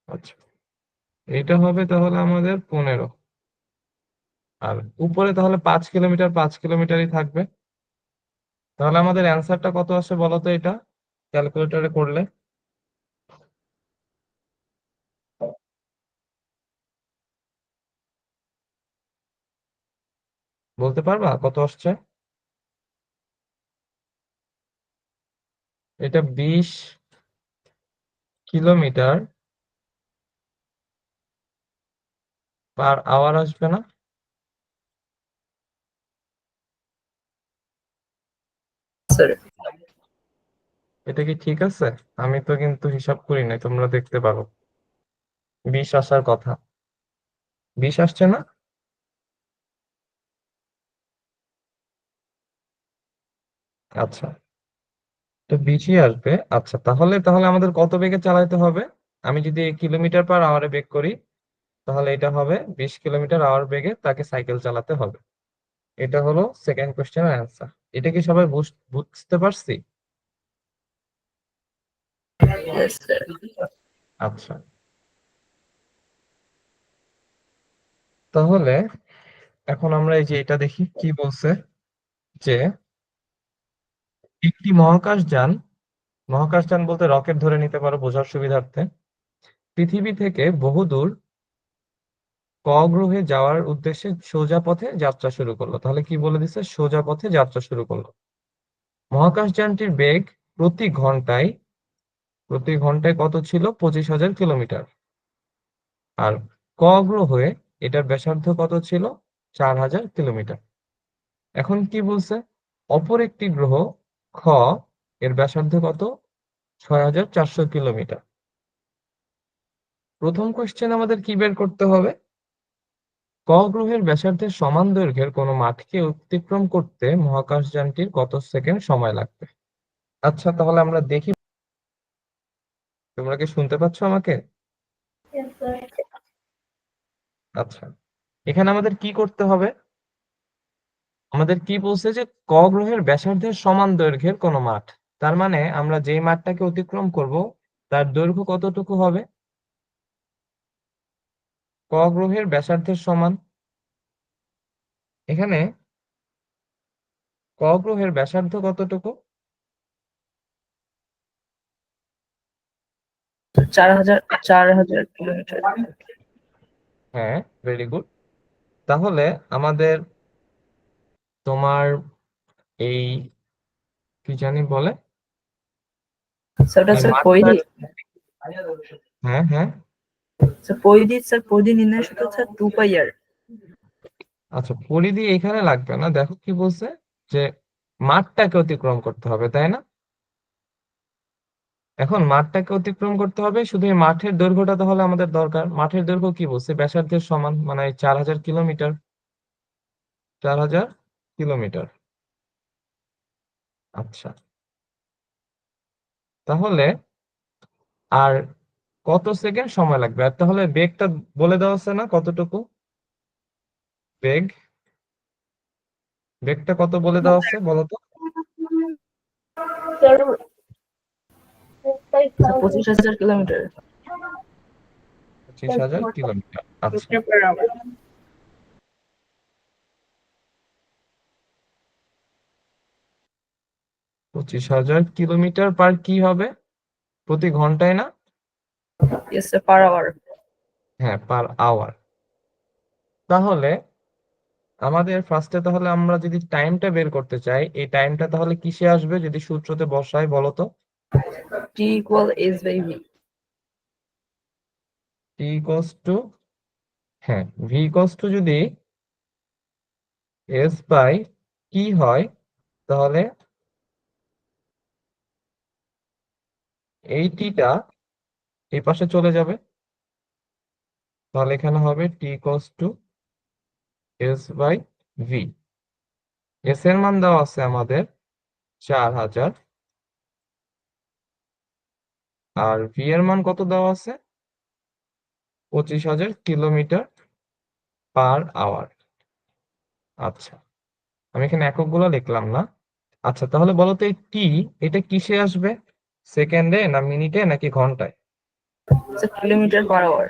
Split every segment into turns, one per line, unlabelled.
আচ্ছা, এটা হবে তাহলে আমাদের 15। আর উপরে তাহলে 5 কিলোমিটার 5 কিলোমিটারই থাকবে। তাহলে আমাদের অ্যান্সারটা কত আসে বলো তো এটা ক্যালকুলেটরে করলে? বলতে পারবা কত আসছে? এটা 20 কিলোমিটার পার আওয়ার আসবে না?
স্যার
এটা কি ঠিক আছে? আমি তো কিন্তু হিসাব করি নাই, তোমরা দেখতে পারো। 20 আসার কথা। 20 আসছে না? আচ্ছা, তো 20ই আসবে। আচ্ছা, তাহলে তাহলে আমাদের কত বেগে চালাতে হবে? আমি যদি কিলোমিটার পার আওয়ারে বেগ করি, তাহলে এটা হবে 20 কিলোমিটার আওয়ার বেগে তাকে সাইকেল চালাতে হবে। এটা হলো সেকেন্ড কোশ্চেনের অ্যান্সার। এটা কি সবাই বুঝতে পারছি?
Yes sir.
আচ্ছা, তাহলে এখন আমরা এই যে এটা দেখি কি বলছে, যে একটি মহাকাশযান বলতে রকেট ধরে নিতে পারো বোঝার সুবিধার্থে, পৃথিবী থেকে বহুদূর ক গ্রহে যাওয়ার উদ্দেশ্যে সোজা পথে যাত্রা শুরু করলো। তাহলে কি বলে দিচ্ছে? সোজা পথে যাত্রা শুরু করলো। মহাকাশযানটির বেগ প্রতি ঘন্টায় প্রতি ঘন্টায় কত ছিল? 25,000 কিলোমিটার। আর ক গ্রহে এটার ব্যাসার্ধ কত ছিল? 4,000 কিলোমিটার। এখন কি বলছে? অপর একটি গ্রহ খ এর ব্যাসার্ধ কত? 6,400 কিলোমিটার। প্রথম কোশ্চেন আমাদের কি বের করতে হবে? ক গ্রহের ব্যাসার্ধের সমান দৈর্ঘ্যের কোনো মাঠকে অতিক্রম করতে মহাকাশযানটির কত সেকেন্ড সময় লাগবে? আচ্ছা, তাহলে আমরা দেখি। তোমরা কি শুনতে পাচ্ছ আমাকে? আচ্ছা, এখানে আমাদের কি করতে হবে? আমাদের কি বলছে যে ক গ্রহের ব্যাসার্ধের সমান দৈর্ঘ্যের কোনো মাঠ। তার মানে আমরা যেই মাঠটাকে অতিক্রম করব তার দৈর্ঘ্য কতটুকু হবে? ক গ্রহের ব্যাসার্ধের সমান। এখানে ক গ্রহের ব্যাসার্ধ কতটুকু?
4,000 কিলোমিটার।
হ্যাঁ, ভেরি গুড। তাহলে আমাদের তোমার এই কি জানি বলে,
স্যার ওটা
এই
স্যার
মাঠটা।
পরিধি।
হ্যাঁ, হ্যাঁ।
স্যার পরিধি নির্ণয় সূত্র স্যার 2 পাই আর।
আচ্ছা, পরিধি এখানে লাগবে না। দেখো কি বলছে, যে মাঠটাকে অতিক্রম করতে হবে, তাই না? এখন মাঠটাকে অতিক্রম করতে হবে, শুধু এই মাঠের দৈর্ঘ্যটা তাহলে আমাদের দরকার। মাঠের দৈর্ঘ্য কি বলছে? ব্যাসার্ধের সমান, মানে 4,000 কিলোমিটার। 4,000 কিলোমিটার। আচ্ছা, তাহলে আর কত সেকেন্ড সময় লাগবে? আর তাহলে বেগটা বলে দেওয়া আছে না কতটুকু? বেগ বেগটা কত বলে দেওয়া আছে বলো তো?
Sir 25,000 kilometre.
25,000 কিলোমিটার। আচ্ছা, 25,000 কিলোমিটার পার কি হবে? প্রতি ঘন্টায় না?
Yes sir, per hour.
হ্যাঁ, পার আওয়ার। তাহলে আমাদের ফার্স্টে তাহলে আমরা যদি টাইমটা বের করতে চাই, এই টাইমটা তাহলে কিসে আসবে যদি সূত্রতে বসাই বলো তো?
T=S/V।
টি ইকোয়ালস টু, হ্যাঁ, ভি ইকোয়ালস টু যদি এস বাই টি হয়, তাহলে এই টিটা এই পাশে চলে যাবে। তাহলে এখানে হবে T equals to S by V. এস এর মান দেওয়া আছে আমাদের 4,000, আর ভি এর মান কত দেওয়া আছে? 25,000 কিলোমিটার পার আওয়ার। আচ্ছা, আমি এখানে এককগুলো লিখলাম না। আচ্ছা, তাহলে বলো তো এই টি, এটা কিসে আসবে? সেকেন্ডে না মিনিটে নাকি ঘন্টায়?
It's a kilometer per hour.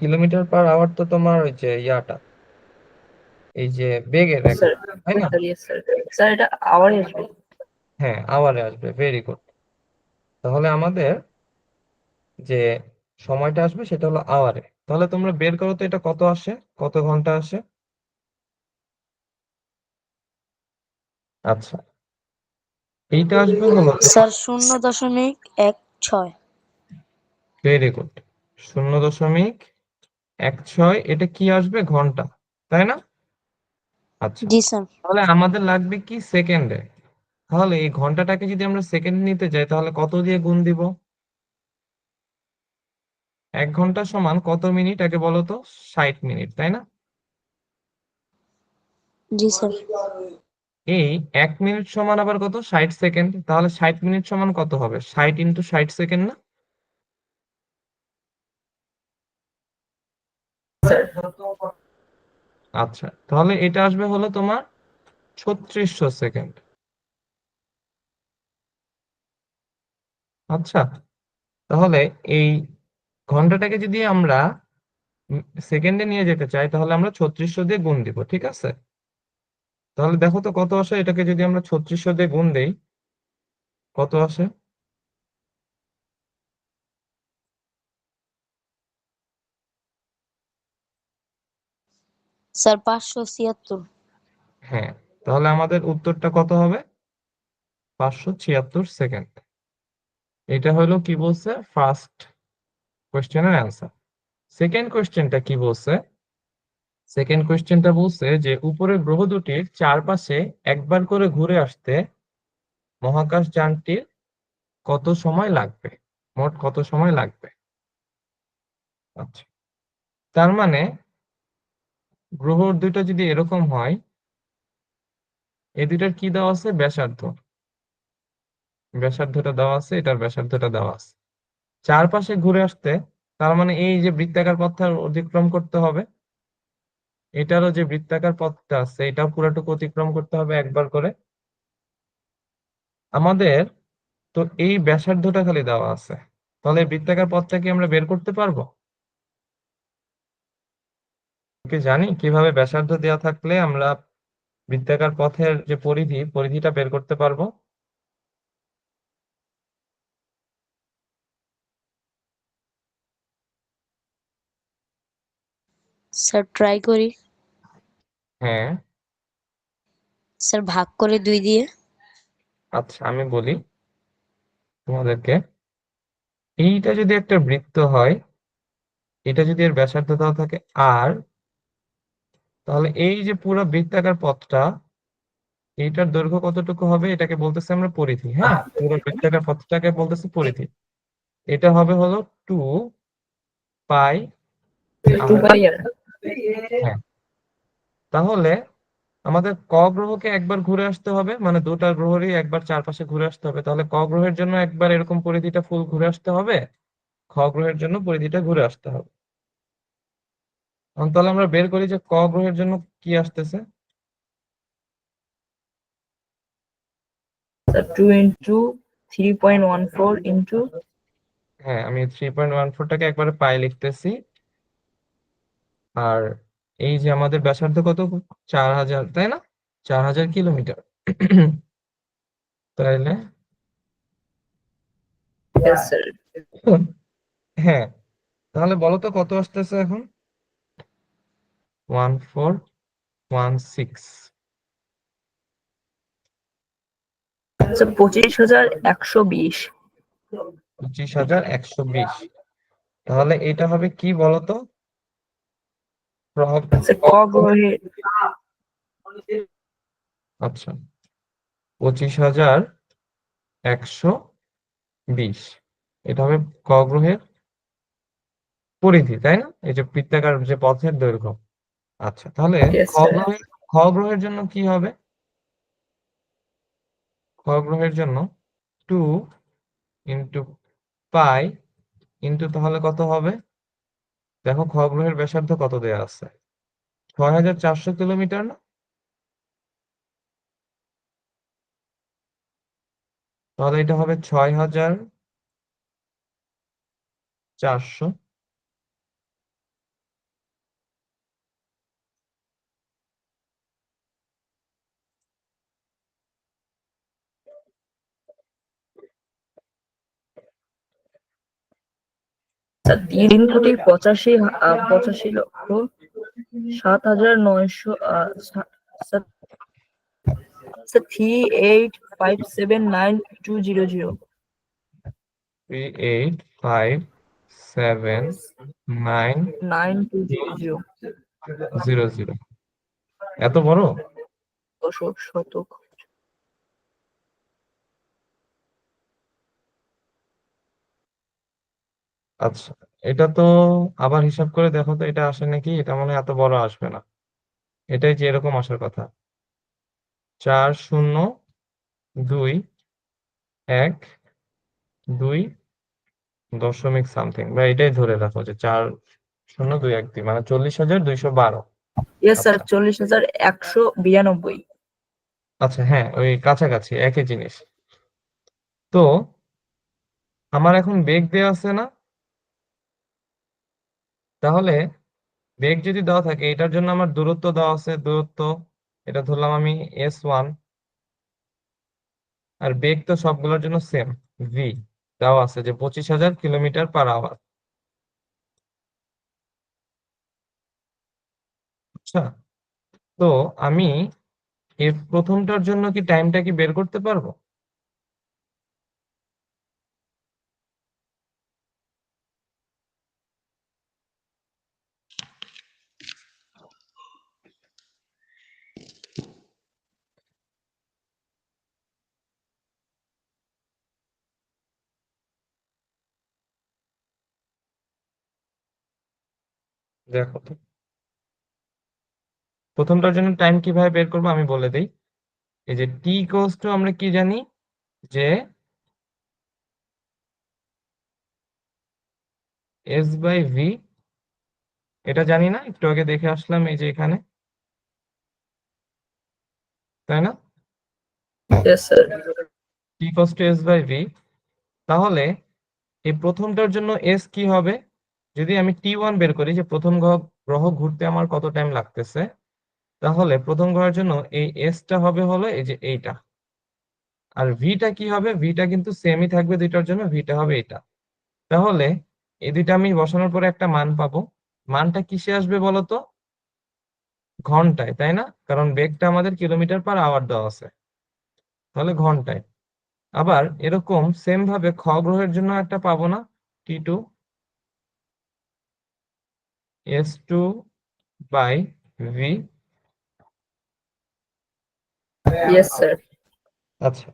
Kilometre per hour তো তোমার ওই যে ইয়াটা, এই যে বেগের
Yes,
এক,
sir.
তাই না?
Yes, sir. স্যার এটা আওয়ারে আসবে।
হ্যাঁ, আওয়ারে আসবে, ভেরি গুড। তাহলে আমাদের যে সময়টা আসবে সেটা হলো আওয়ারে। তাহলে তোমরা বের করো তো এটা কত আসে, কত ঘন্টা আসে। আচ্ছা, এইটা আসবে হলো
স্যার 0.16।
ভেরি গুড, 0.16, এটা কি আসবে, ঘন্টা, তাই না? আচ্ছা,
জি স্যার।
তাহলে আমাদের লাগবে কি, সেকেন্ডে। তাহলে এই ঘন্টাটাকে যদি আমরা সেকেন্ড নিতে যাই তাহলে কত দিয়ে গুণ দিব? 1 ঘন্টা সমান কত মিনিট আগে বলো তো? 60 মিনিট, তাই না?
জি স্যার।
এই 1 মিনিট সমান আবার কত, 60 সেকেন্ড। তাহলে 60 মিনিট সমান কত হবে, 60 × 60 সেকেন্ড না?
স্যার
আচ্ছা, তাহলে এটা আসবে হলো তোমার 3600 সেকেন্ড। আচ্ছা, তাহলে এই ঘন্টাটাকে যদি আমরা সেকেন্ডে নিয়ে যেতে চাই তাহলে আমরা 3600 দিয়ে গুণ দিব, ঠিক আছে? তাহলে দেখো তো কত আসে, এটাকে যদি আমরা 3600 দিয়ে গুণ দেই কত আসে?
স্যার 576।
হ্যাঁ, তাহলে আমাদের উত্তরটা কত হবে, 576 সেকেন্ড। এটা হলো কি বলছে, ফার্স্ট কোয়েশ্চেনের অ্যান্সার। সেকেন্ড কোয়েশ্চেনটা কি বলছে? সেকেন্ড কোয়েশ্চেনটা বলছে যে উপরের গ্রহ দুটির চারপাশে একবার করে ঘুরে আসতে মহাকাশ যানটির কত সময় লাগবে, মোট কত সময় লাগবে। আচ্ছা, তার মানে গ্রহ দুইটা যদি এরকম হয়, এই দুইটার কি দেওয়া আছে, ব্যাসার্ধ, ব্যাসার্ধটা দেওয়া আছে, এটার ব্যাসার্ধটা দেওয়া আছে। চারপাশে ঘুরে আসতে, তার মানে এই যে বৃত্তাকার পথটা অতিক্রম করতে হবে, এটারও যে বৃত্তাকার পথটা আছে এটাও পুরোটুকু অতিক্রম করতে হবে একবার করে। আমাদের তো এই ব্যাসার্ধটা খালি দেওয়া আছে, তাহলে এই বৃত্তাকার পথটা কি আমরা বের করতে পারবো? কি জানি কিভাবে ব্যাসার্ধ দেওয়া থাকলে আমরা বৃত্তাকার পথের যে পরিধিটা বের করতে পারবো?
স্যার ট্রাই করি।
হ্যাঁ,
স্যার ভাগ করে 2 দিয়ে।
আচ্ছা আমি বলি তোমাদেরকে, এইটা যদি একটা বৃত্ত হয়, এটা যদি এর ব্যাসার্ধ দেওয়া থাকে আর, তাহলে এই যে পুরো বৃত্তাকার পথটা, এইটার দৈর্ঘ্য কতটুকু হবে এটাকে বলতেছি আমরা পরিধি। হ্যাঁ, পুরো বৃত্তাকার পথটাকে বলতেছি পরিধি। এটা হবে হলো 2 পাই
টু
আর।
পাই আর।
হ্যাঁ, তাহলে আমাদের ক গ্রহকে একবার ঘুরে আসতে হবে, মানে দুটা গ্রহেরই একবার চারপাশে ঘুরে আসতে হবে। তাহলে ক গ্রহের জন্য একবার এরকম পরিধিটা ফুল ঘুরে আসতে হবে, খ গ্রহের জন্য পরিধিটা ঘুরে আসতে হবে। তাহলে আমরা বের করি যে ক গ্রহের জন্য কি আসতেছে।
Sir 2 into 3.14 into.
হ্যাঁ, আমি 3.14টাকে একবারে পাই লিখতেছি। আর এই যে আমাদের ব্যাসার্ধ কত, 4000, তাই না? 4000 কিলোমিটার। তাইলে
ইয়েস স্যার।
হ্যাঁ, তাহলে বলো তো কত আসতেছে এখন, 1416।
স্যার 25,120।
25,120। তাহলে এটা হবে কি বলতো,
স্যার ক গ্রহে।
আচ্ছা, 25,120, এটা হবে ক গ্রহের পরিধি, তাই না? এই যে বৃত্তাকার যে পথের দৈর্ঘ্য। আচ্ছা, তাহলে
ইয়েস
খ
স্যার।
গ্রহের খ গ্রহের জন্য কি হবে? খ গ্রহের জন্য 2 × পাই ইন্টু, তাহলে কত হবে? দেখো খ গ্রহের ব্যাসার্ধ কত দেয়া আছে, 6400 কিলোমিটার না? তাহলে এটা হবে 400,
স্যার 3,85,85,00,000 7,900 স্যার 3,857,9,200
3,857,9,000
9,200
এত বড়?
দশক শতক।
আচ্ছা, এটা তো আবার হিসাব করে দেখো তো এটা আসে নাকি। এটা মনে হয় এত বড় আসবে না, এটাই যে এরকম আসার কথা। 4,0,2,1,2 সামথিং, বা এটাই ধরে রাখো যে 4,0,2,1,2 মানে 40,212।
ইয়েস স্যার,
আচ্ছা
40,192।
আচ্ছা, হ্যাঁ ওই কাছাকাছি একই জিনিস। তো আমার এখন বেগ দেওয়া আছে না, তাহলে বেগ যদি দেওয়া থাকে এটার জন্য আমার দূরত্ব দেওয়া আছে, দূরত্ব এটা ধরলাম আমি S1, আর বেগ তো সবগুলোর জন্য সেম, ভি দেওয়া আছে যে 25,000 কিলোমিটার/আওয়ার। আচ্ছা, তো আমি এর প্রথমটার জন্য কি টাইমটা কি বের করতে পারবো? দেখো তো প্রথমটার জন্য টাইম কিভাবে বের করবো আমি বলে দিই। এই যে টি ইকুয়ালস টু আমরা কি জানি যে S/V, এটা জানি না, একটু আগে দেখে আসলাম এই যে এখানে, তাই না?
Yes sir.
T equals to S/V। তাহলে এই প্রথমটার জন্য এস কি হবে? যদি আমি T1 বের করি যে প্রথম গ্রহ ঘুরতে আমার কত টাইম লাগতেছে, তাহলে প্রথম গ্রহের জন্য এই এসটা হবে হলো এই যে এইটা। আর ভিটা কি হবে? ভিটা কিন্তু সেমই থাকবে দুইটার জন্য, ভিটা হবে এটা। তাহলে এই দুইটা আমি বসানোর পরে একটা মান পাবো। মানটা কিসে আসবে বলতো? ঘন্টায়, তাই না? কারণ বেগটা আমাদের কিলোমিটার/আওয়ার দেওয়া আছে, তাহলে ঘন্টায়। আবার এরকম সেম ভাবে খ গ্রহের জন্য একটা পাবো না, T2, S2/V।
Yes sir.
আচ্ছা,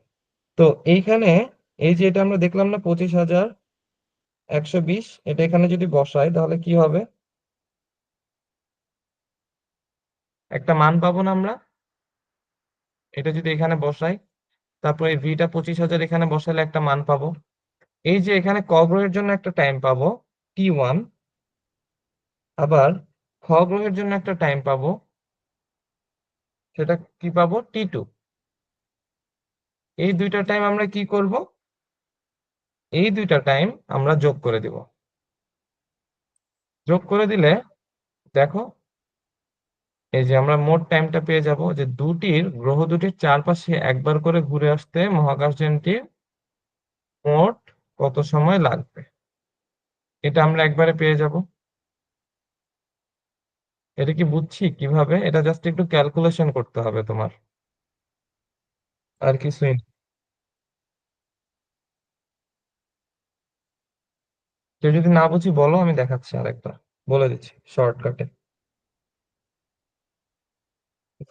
তো এইখানে এই যে এটা আমরা দেখলাম না 25,120, এটা এখানে যদি বসাই তাহলে কি হবে? একটা মান পাবো না আমরা? এটা যদি এখানে বসাই, তারপর এই ভিটা 25,000 এখানে বসালে একটা মান পাবো। এই যে এখানে ক গ্রহের জন্য একটা টাইম পাবো T1, আবার খ গ্রহের জন্য একটা টাইম পাবো, সেটা কি পাবো? T2। এই দুইটা টাইম আমরা কি করব? এই দুইটা টাইম আমরা যোগ করে দিব। যোগ করে দিলে দেখো এই যে আমরা মোট টাইমটা পেয়ে যাব যে গ্রহ দুটির চারপাশে একবার করে ঘুরে আসতে মহাকাশযানটির মোট কত সময় লাগবে, এটা আমরা একবারে পেয়ে যাব। এটা কি বুঝছি কিভাবে? এটা জাস্ট একটু ক্যালকুলেশন করতে হবে তোমার, আর কিছুই না। কেউ যদি না বুঝি বলো, আমি দেখাচ্ছি আরেকবার, বলে দিচ্ছি শর্টকাটে।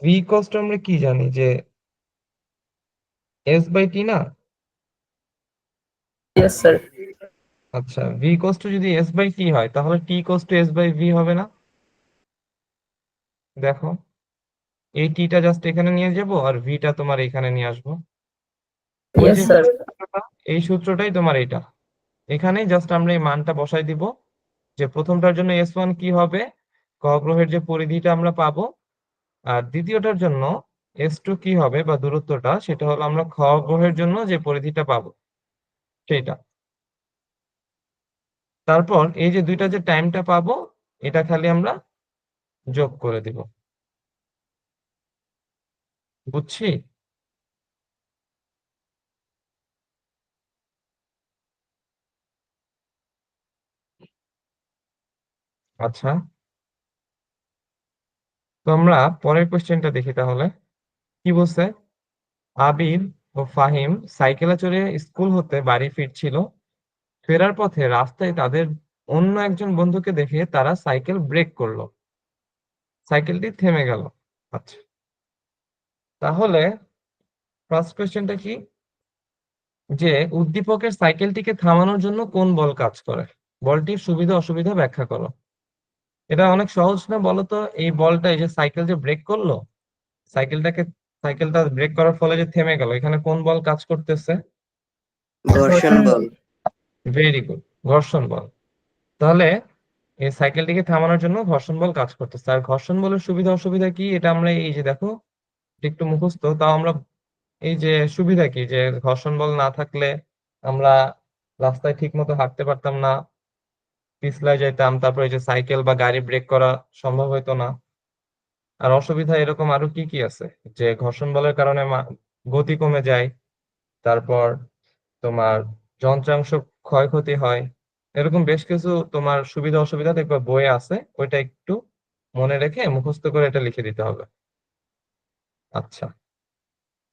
ভি কস্ট আমরা কি জানি যে S/T না?
Yes sir.
আচ্ছা, ভি কস্ট যদি S/T হয় তাহলে টি কস্ট S/V হবে না? দেখো এই টিটা জাস্ট এখানে নিয়ে যাব আর ভিটা তোমার এখানে নিয়ে আসবো। ওই
ইয়েস
যে
স্যার।
এই সূত্রটাই তোমার এটা, এখানেই জাস্ট আমরা এই মানটা বসাই দিব যে প্রথমটার জন্য S1 কি হবে, ক গ্রহের যে পরিধিটা আমরা পাবো, আর দ্বিতীয়টার জন্য S2 কি হবে বা দূরত্বটা, সেটা হলো আমরা খ গ্রহের জন্য যে পরিধিটা পাবো সেটা। তারপর এই যে দুইটা যে টাইমটা পাবো এটা খালি আমরা যোগ করে দিব। বুঝছি? আচ্ছা, তো আমরা পরের কোশ্চেনটা দেখি তাহলে। কি বলছে? আবির ও ফাহিম সাইকেলে চড়ে স্কুল হতে বাড়ি ফিরছিল। ফেরার পথে রাস্তায় তাদের অন্য একজন বন্ধুকে দেখে তারা সাইকেল ব্রেক করলো, সাইকেলটি থেমে গেল। আচ্ছা, তাহলে ফার্স্ট কোশ্চেনটা কি, যে উদ্দীপকের সাইকেলটিকে থামানোর জন্য কোন বল কাজ করে? বলটির সুবিধা অসুবিধা ব্যাখ্যা করো। এটা অনেক সহজ না বলো তো? এই বলটা, এই যে সাইকেল যে ব্রেক করলো, সাইকেলটাকে সাইকেলটা ব্রেক করার ফলে যে থেমে গেল, এখানে কোন বল কাজ করতেছে?
ঘর্ষণ বল।
ভেরি গুড, ঘর্ষণ বল। তাহলে এই সাইকেলটিকে থামানোর জন্য ঘর্ষণ বল কাজ করতেছে। আর ঘর্ষণ বলের সুবিধা অসুবিধা কি, এটা আমরা এই যে দেখো একটু মুখস্থ, তাও আমরা এই যে সুবিধা কি, যে ঘর্ষণ বল না থাকলে আমরা রাস্তায় ঠিক মতো হাঁটতে পারতাম না, পিছলাই যাইতাম, তারপর এই যে সাইকেল বা গাড়ি ব্রেক করা সম্ভব হইতো না। আর অসুবিধা এরকম আরো কি কি আছে, যে ঘর্ষণ বলের কারণে গতি কমে যায়, তারপর তোমার যন্ত্রাংশ ক্ষয়ক্ষতি হয়, এরকম বেশ কিছু তোমার সুবিধা অসুবিধা দেখবে বইয়ে আছে, ওইটা একটু মনে রেখে মুখস্থ করে এটা লিখে দিতে হবে। আচ্ছা,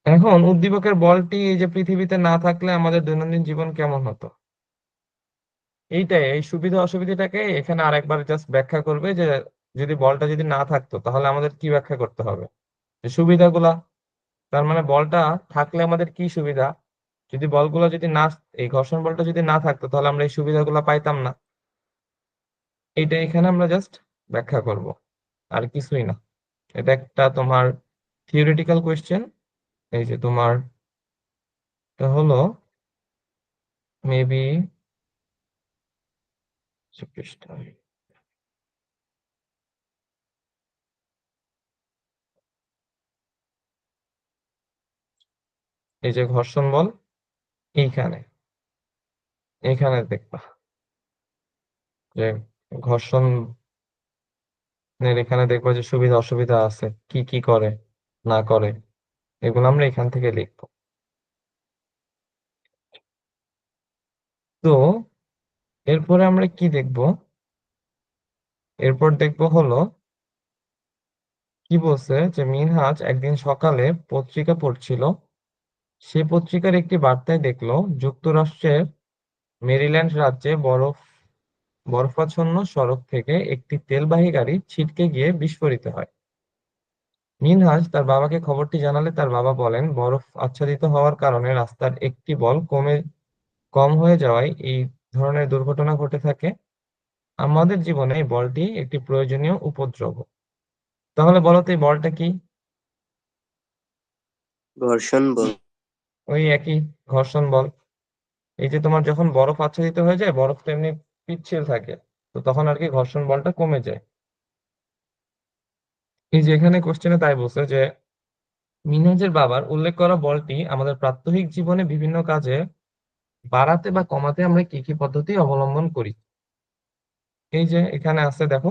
এখন উদ্দীপকের বলটি এই যে পৃথিবীতে না থাকলে আমাদের দৈনন্দিন জীবন কেমন হতো, এইটাই, এই সুবিধা অসুবিধাটাকে এখানে আরেকবার জাস্ট ব্যাখ্যা করবে, যে যদি বলটা যদি না থাকতো তাহলে আমাদের কি ব্যাখ্যা করতে হবে, যে সুবিধাগুলা, তার মানে বলটা থাকলে আমাদের কি সুবিধা, যদি বলগুলো যদি না, এই ঘর্ষণ বলটা যদি না থাকতো তাহলে আমরা এই সুবিধাগুলো পাইতাম না। এইটা এখানে আমরা জাস্ট ব্যাখ্যা করব, আর কিছুই না। এটা একটা তোমার থিওরিটিক্যাল কোয়েশ্চেন। এই যে তোমার এটা হলো মেবি পৃষ্ঠা, এই যে ঘর্ষণ বল, এইখানে এইখানে দেখবা যে ঘর্ষণের এখানে দেখবা যে সুবিধা অসুবিধা আছে, কি কি করে না করে, এগুলো আমরা এখান থেকে লিখবো। তো এরপরে আমরা কি দেখব, এরপর দেখব হলো, কি বলছে, যে মিনহাজ একদিন সকালে পত্রিকা পড়ছিল, সে পত্রিকার একটি বার্তায় দেখলো যুক্তরাষ্ট্রের মেরিল্যান্ড রাজ্যে বরফাচ্ছন্ন সড়ক থেকে একটি তেলবাহী গাড়ি ছিটকে গিয়ে বিস্ফোরিত হয়। মিনহাজ তার বাবাকে খবরটি জানালে তার বাবা বলেন, বরফ আচ্ছাদিত হওয়ার কারণে রাস্তার একটি বল কম হয়ে যাওয়ায় এই ধরনের দুর্ঘটনা ঘটে থাকে। আমাদের জীবনে এই বলটি একটি প্রয়োজনীয় উপদ্রব। তাহলে বলো তো এই বলটা কি?
ঘর্ষণ বল।
ওই একই, ঘর্ষণ বল। এই যে তোমার যখন বরফ আচ্ছাদিত হয়ে যায়, বরফ তো এমনি পিচ্ছিল থাকে, তো তখন আর কি ঘর্ষণ বলটা কমে যায়। এই যে এখানে কোশ্চেনে তাই বলছে যে মিনহাজের বাবার উল্লেখ করা বলটি আমাদের প্রাত্যহিক জীবনে বিভিন্ন কাজে বাড়াতে বা কমাতে আমরা কি কি পদ্ধতি অবলম্বন করি। এই যে এখানে আছে দেখো,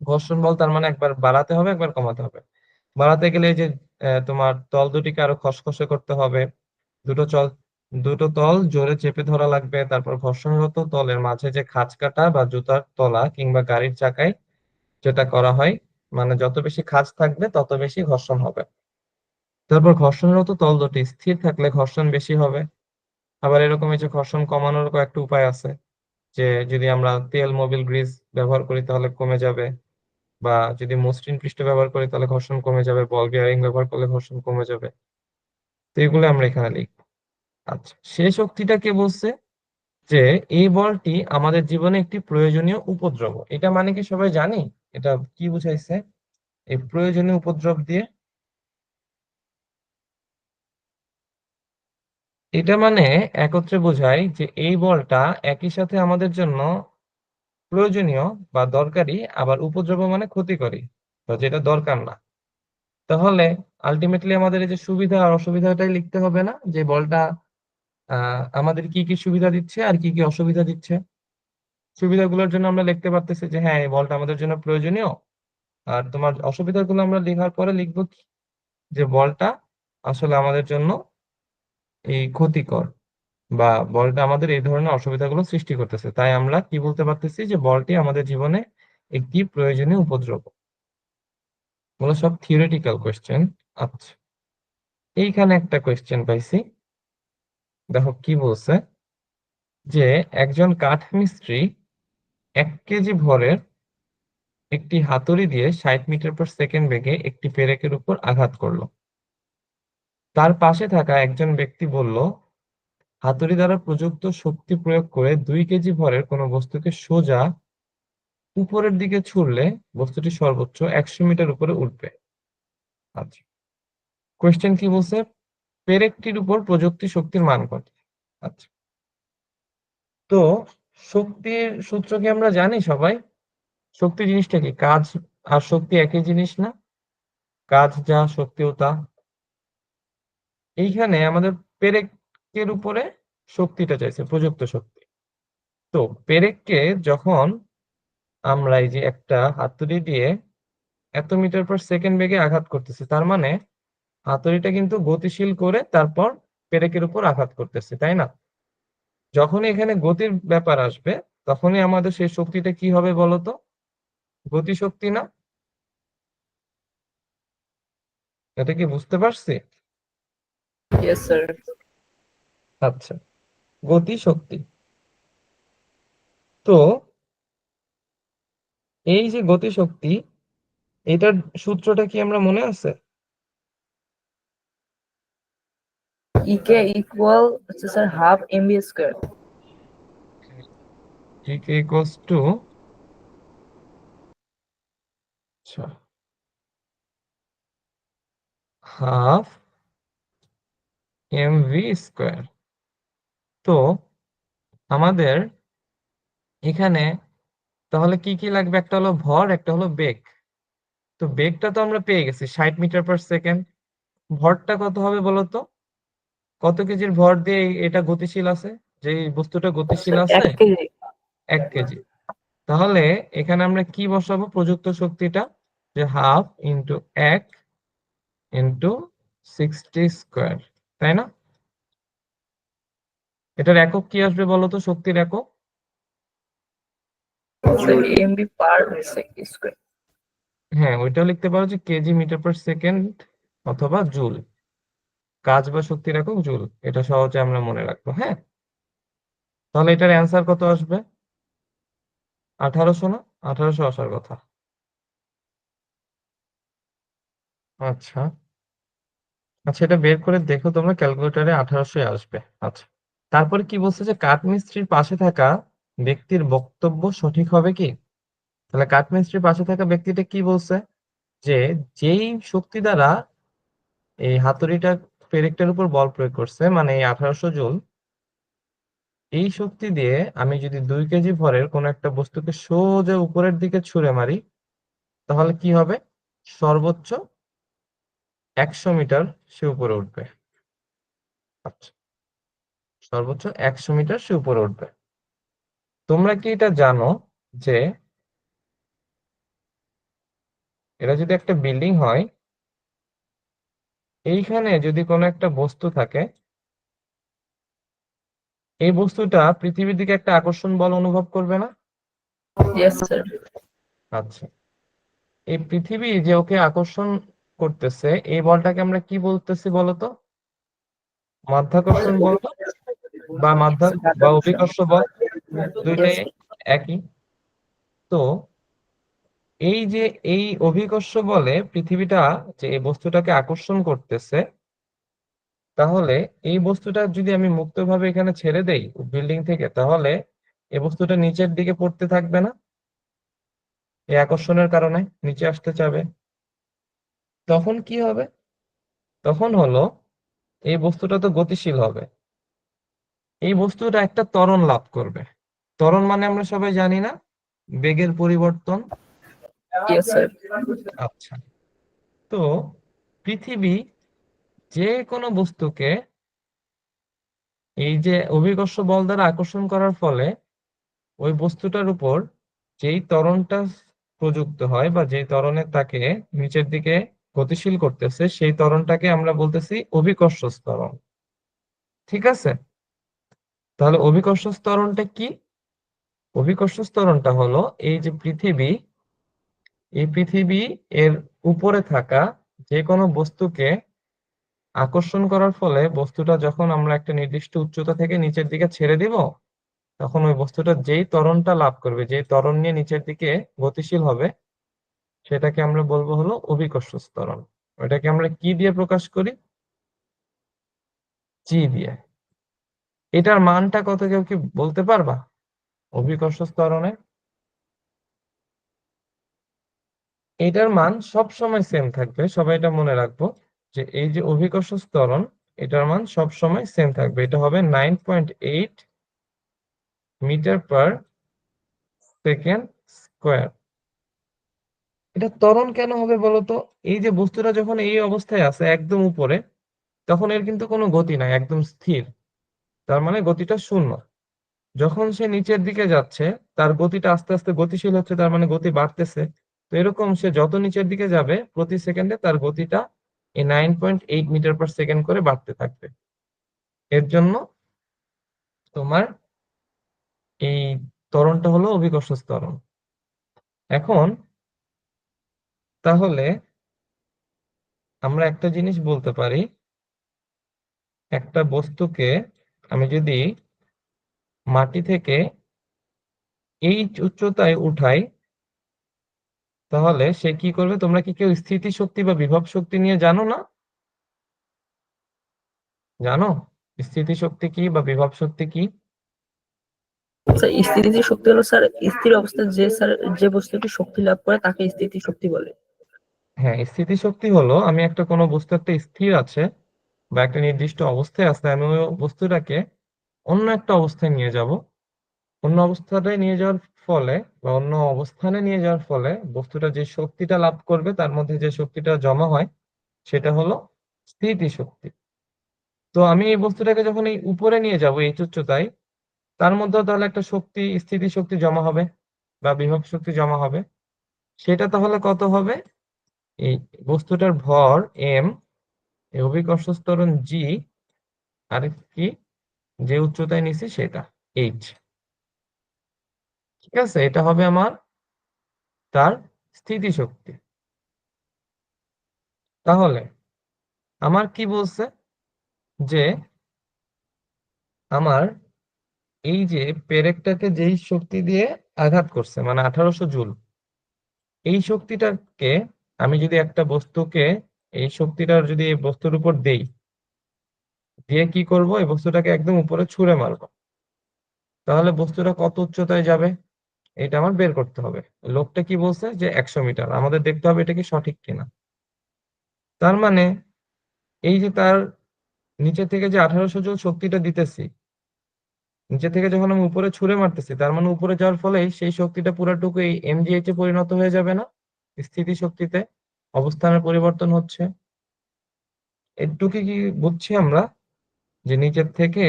ঘর্ষণ বল তার মানে একবার বাড়াতে হবে একবার কমাতে হবে। বাড়াতে গেলে এই যে তোমার তল দুটিকে আরো খসখসে করতে হবে, দুটো চল দুটো তল জোরে চেপে ধরা লাগবে, তারপর ঘর্ষণরত তলের মাঝে যে খাঁজ কাটা বা জুতার তলা কিংবা গাড়ির চাকায় যেটা করা হয়, মানে যত বেশি খাঁজ থাকবে তত বেশি ঘর্ষণ হবে। তারপর ঘর্ষণরত তল দুটি স্থির থাকলে ঘর্ষণ বেশি হবে। আবার এরকম এই যে ঘর্ষণ কমানোর কয়েকটা উপায় আছে, যে যদি আমরা তেল মোবিল গ্রিজ ব্যবহার করি তাহলে কমে যাবে, বা যদি মসৃণ পৃষ্ঠ ব্যবহার করি তাহলে ঘর্ষণ কমে যাবে, বল বিয়ারিং ব্যবহার করলে ঘর্ষণ কমে যাবে। তো এগুলো আমরা এখানে লিখবো। আচ্ছা, সে শক্তিটা কে বলছে, যে এই বলটি আমাদের জীবনে একটি প্রয়োজনীয় উপদ্রব। এটা মানে কি সবাই জানি এটা কি বুঝাইছে এই প্রয়োজনীয় উপদ্রব দিয়ে? এটা মানে একত্রে বোঝায় যে এই বলটা একই সাথে আমাদের জন্য প্রয়োজনীয় বা দরকারি, আবার উপদ্রব মানে ক্ষতিকরী বা যেটা দরকার না। তাহলে আলটিমেটলি আমাদের এই যে সুবিধা আর অসুবিধাটাই লিখতে হবে না, যে বলটা আমাদের কি কি সুবিধা দিচ্ছে আর কি কি অসুবিধা দিচ্ছে। সুবিধাগুলোর জন্য আমরা লিখতে পারতেছি যে হ্যাঁ এই বলটা আমাদের জন্য প্রয়োজনীয়, আর তোমার অসুবিধাগুলো আমরা লেখার পরে লিখবো কি যে বলটা আসলে আমাদের জন্য এই ক্ষতিকর, বা বলটা আমাদের এই ধরনের অসুবিধাগুলো সৃষ্টি করতেছে, তাই আমরা কি বলতে পারতেছি যে বলটি আমাদের জীবনে একটি প্রয়োজনীয় উপদ্রব। এগুলো সব থিওরিটিক্যাল কোয়েশ্চেন। আচ্ছা, এইখানে একটা কোয়েশ্চেন পাইছি, দেখো কি বলছে যে একজন কাঠ মিস্ত্রি 1 কেজি ভরের একটি হাতুড়ি দিয়ে 60 মিটার/সেকেন্ড বেগে একটি পেরেকের উপর আঘাত করলো। তার পাশে থাকা একজন ব্যক্তি বলল, হাতুড়ি দ্বারা প্রযুক্ত শক্তি প্রয়োগ করে 2 কেজি ভরের কোনো বস্তুকে সোজা উপরের দিকে ছুড়লে বস্তুটি সর্বোচ্চ 100 মিটার উপরে উঠবে। আচ্ছা, কোয়েশ্চেন কি বলছে, পেরেকটির উপর প্রযুক্তি শক্তির মান কত। আচ্ছা, তো শক্তির সূত্র কি আমরা জানি সবাই? শক্তি জিনিসটা কি? কাজ আর শক্তি একই জিনিস না? কাজ যা শক্তিও তা। এইখানে আমাদের পেরেকের উপরে শক্তিটা চাইছে, প্রযুক্ত শক্তি। তো পেরেককে যখন আমরা এই যে একটা হাতুড়ি দিয়ে এত মিটার/সেকেন্ড বেগে আঘাত করতেছি, তার মানে হাতুড়িটা কিন্তু গতিশীল করে তারপর পেরেকের উপর আঘাত করতেছে, তাই না? যখনই এখানে গতির ব্যাপার আসবে তখনই আমাদের সেই শক্তিটা কি হবে বলতো? গতিশক্তি না? এটা কি বুঝতে পারছি?
Yes, sir.
আচ্ছা, গতিশক্তি। তো এই যে গতিশক্তি, এটার সূত্রটা কি আমরা মনে আছে?
EK equal to sir half mv square.
Gk equals to, আচ্ছা, হাফ mv স্কোয়ার। তো আমাদের এখানে তাহলে কি কি লাগবে? একটা হলো ভর, একটা হলো বেগ। তো বেগটা তো আমরা পেয়ে গেছি 60 মিটার/সেকেন্ড। ভরটা কত হবে বলতো? কত কেজির ভর দিয়ে এটা গতিশীল আছে? যে বস্তুটা গতিশীল
Sir,
আছে
1 kg.
1 কেজি। তাহলে এখানে আমরা কি বসাবো প্রযুক্ত শক্তিটা? যে হাফ ইন্টু 1 ইন্টু 60 স্কোয়ার, তাই না? এটার একক কি আসবে বলতো, শক্তির একক?
Sir, mv per square.
হ্যাঁ, ওইটাও লিখতে পারো যে কেজি মিটার/সেকেন্ড অথবা জুল। কাজ বা শক্তির একক জুল, এটা সহজে আমরা মনে রাখবো। হ্যাঁ, তাহলে এটার অ্যান্সার কত আসবে? 1800 না? 1800 আসার কথা। আচ্ছা আচ্ছা, এটা বের করে দেখো তোমরা, ক্যালকুলেটরে 1800 আসবে। আচ্ছা, তারপরে কি বলছে যে কাঠমিস্ত্রির পাশে থাকা ব্যক্তির বক্তব্য সঠিক হবে কি? তাহলে কাঠমিস্ত্রির পাশে থাকা ব্যক্তিটা কি বলছে যে যেই শক্তি দ্বারা এই হাতুড়িটা পেরেকটার উপর বল প্রয়োগ করছে, মানে এই 1800 জুল, এই শক্তি দিয়ে আমি যদি 2 কেজি ভরের কোন একটা বস্তুকে সোজা উপরের দিকে ছুঁড়ে মারি, তাহলে কি হবে? সর্বোচ্চ 100 মিটার সে উপরে উঠবে। আচ্ছা, সর্বোচ্চ 100 মিটার সে উপরে উঠবে। তোমরা কি এটা জানো যে এটা যদি একটা বিল্ডিং হয়, এইখানে যদি কোনো একটা বস্তু থাকে, এই বস্তুটা পৃথিবীর দিকে একটা আকর্ষণ বল অনুভব করবে না?
Yes, sir.
আচ্ছা, এই পৃথিবী যে ওকে আকর্ষণ করতেছে, এই বলটাকে আমরা কি বলতেছি বলতো? মাধ্যাকর্ষণ বল বা বা অভিকর্ষ বল, দুইটাই
Yes.
একই। তো এই যে এই অভিকর্ষ বলে পৃথিবীটা যে এই বস্তুটাকে আকর্ষণ করতেছে, তাহলে এই বস্তুটা যদি আমি মুক্তভাবে এখানে ছেড়ে দেই বিল্ডিং থেকে, তাহলে এই বস্তুটা নিচের দিকে পড়তে থাকবে না? এই আকর্ষণের কারণে নিচে আসতে চাবে। তখন কি হবে? তখন হলো এই বস্তুটা তো গতিশীল হবে, এই বস্তুটা একটা ত্বরণ লাভ করবে। ত্বরণ মানে আমরা সবাই জানি না, বেগের পরিবর্তন।
Yes, sir.
আচ্ছা, তো পৃথিবী যে কোনো বস্তুকে এই যে অভিকর্ষ বল দ্বারা আকর্ষণ করার ফলে ওই বস্তুটার উপর যেই ত্বরণটা প্রযুক্ত হয় বা যেই ত্বরণে তাকে নিচের দিকে গতিশীল করতেছে সেই ত্বরণটাকে আমরা বলতেছি অভিকর্ষ ত্বরণ। ঠিক আছে, তাহলে অভিকর্ষ ত্বরণটা কি? অভিকর্ষ ত্বরণটা হলো এই যে পৃথিবী, এই পৃথিবী এর উপরে থাকা যে কোনো বস্তুকে আকর্ষণ করার ফলে বস্তুটা যখন আমরা একটা নির্দিষ্ট উচ্চতা থেকে নিচের দিকে ছেড়ে দিব, তখন ওই বস্তুটা যেই ত্বরণটা লাভ করবে, যেই ত্বরণ নিয়ে নিচের দিকে গতিশীল হবে, সেটাকে আমরা বলবো হলো অভিকর্ষ ত্বরণ। ওটাকে আমরা কি দিয়ে প্রকাশ করি? জি দিয়ে। এটার মানটা কত কেউ কি বলতে পারবা? অভিকর্ষ ত্বরণে এটার মান সব সময় সেম থাকবে, সবাই এটা মনে রাখবো যে এই যে অভিকর্ষ ত্বরণ, এটার মান সব সময় সেম থাকবে। এটা হবে 9.8 মিটার পার সেকেন্ড স্কোয়ার। এটা ত্বরণ কেন হবে বলতো? এই যে বস্তুটা যখন এই অবস্থায় আছে একদম উপরে, তখন এর কিন্তু কোনো গতি নাই, একদম স্থির, তার মানে গতিটা শূন্য। যখন সে নিচের দিকে যাচ্ছে, তার গতিটা আস্তে আস্তে গতিশীল হচ্ছে, তার মানে গতি বাড়তেছে। তো এরকম সে যত নিচের দিকে যাবে প্রতি সেকেন্ডে তার গতিটা এই 9.8 মিটার পার সেকেন্ড করে বাড়তে থাকবে। এর জন্য তোমার এই ত্বরণটা হলো অভিকর্ষ ত্বরণ। এখন তাহলে আমরা একটা জিনিস বলতে পারি, একটা বস্তুকে আমি যদি মাটি থেকে এই উচ্চতায় উঠাই, তাহলে সে কি করবে? তোমরা কি কেউ স্থিতি শক্তি বা বিভব শক্তি নিয়ে জানো না? জানো স্থিতি শক্তি কি বা বিভব শক্তি কি?
স্যার স্থিতিশীল শক্তি হলো স্যার স্থির অবস্থায় যে বস্তুটি শক্তি লাভ করে তাকে স্থিতি শক্তি বলে।
হ্যাঁ, স্থিতি শক্তি হলো আমি একটা কোনো বস্তু একটা স্থির আছে বা একটা নির্দিষ্ট অবস্থায় আছে, আমি ওই বস্তুটাকে অন্য একটা অবস্থায় নিয়ে যাব। অন্য অবস্থাটায় নিয়ে যাওয়ার ফলে বা অন্য অবস্থানে নিয়ে যাওয়ার ফলে বস্তুটা যে শক্তিটা লাভ করবে, তার মধ্যে যে শক্তিটা জমা হয় সেটা হলো স্থিতি শক্তি। তো আমি এই বস্তুটাকে যখন এই উপরে নিয়ে যাব এই উচ্চতায়, তার মধ্যেও তাহলে একটা শক্তি, স্থিতি শক্তি জমা হবে বা বিভব শক্তি জমা হবে। সেটা তাহলে কত হবে? এই বস্তুটার ভর এম, এই অভিকর্ষ ত্বরণ জি, আর কি যে উচ্চতায় নিছি সেটা এইচ। ঠিক আছে, এটা হবে আমার তার স্থিতি শক্তি। তাহলে আমার কি বলছে যে আমার এই যে পেরেকটাকে যেই শক্তি দিয়ে আঘাত করছে মানে 1800 জুল, এই শক্তিটাকে আমি যদি একটা বস্তুকে এই শক্তিটা যদি এই বস্তুর উপর দেই, দিয়ে কি করব? এই বস্তুটাকে একদম উপরে ছুঁড়ে মারবো, তাহলে বস্তুটা কত উচ্চতায় যাবে এটা আমার বের করতে হবে। লোকটা কি বলছে যে 100 মিটার, আমাদের দেখতে হবে এটা কি সঠিক কিনা। তার মানে এই যে তার নিচে থেকে যে 1800 জুল শক্তিটা দিতেছি, নিচে থেকে যখন আমি উপরে ছুঁড়ে মারতেছি, তার মানে উপরে যাওয়ার ফলে সেই শক্তিটা পুরাটুকু এই এমজিএইচ এ পরিণত হয়ে যাবে না? স্থিতি শক্তিতে অবস্থানের পরিবর্তন হচ্ছে। এটুকু কি বুঝছি আমরা যে নিচের থেকে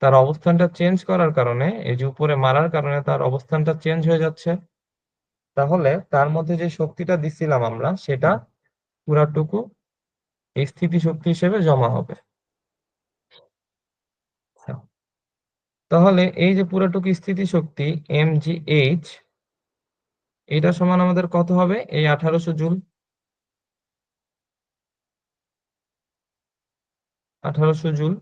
তার অবস্থানটা চেঞ্জ করার কারণে, এই যে উপরে মারার কারণে তার অবস্থানটা চেঞ্জ হয়ে যাচ্ছে, তাহলে তার মধ্যে যে শক্তিটা দিছিলাম আমরা সেটা পুরাটুকু এই স্থিতি শক্তি হিসেবে জমা হবে। তাহলে এই যে পুরাটুকু স্থিতি শক্তি mgh, এটা সমান আমাদের কত হবে? এই 1800 জুল। 1800 জুল।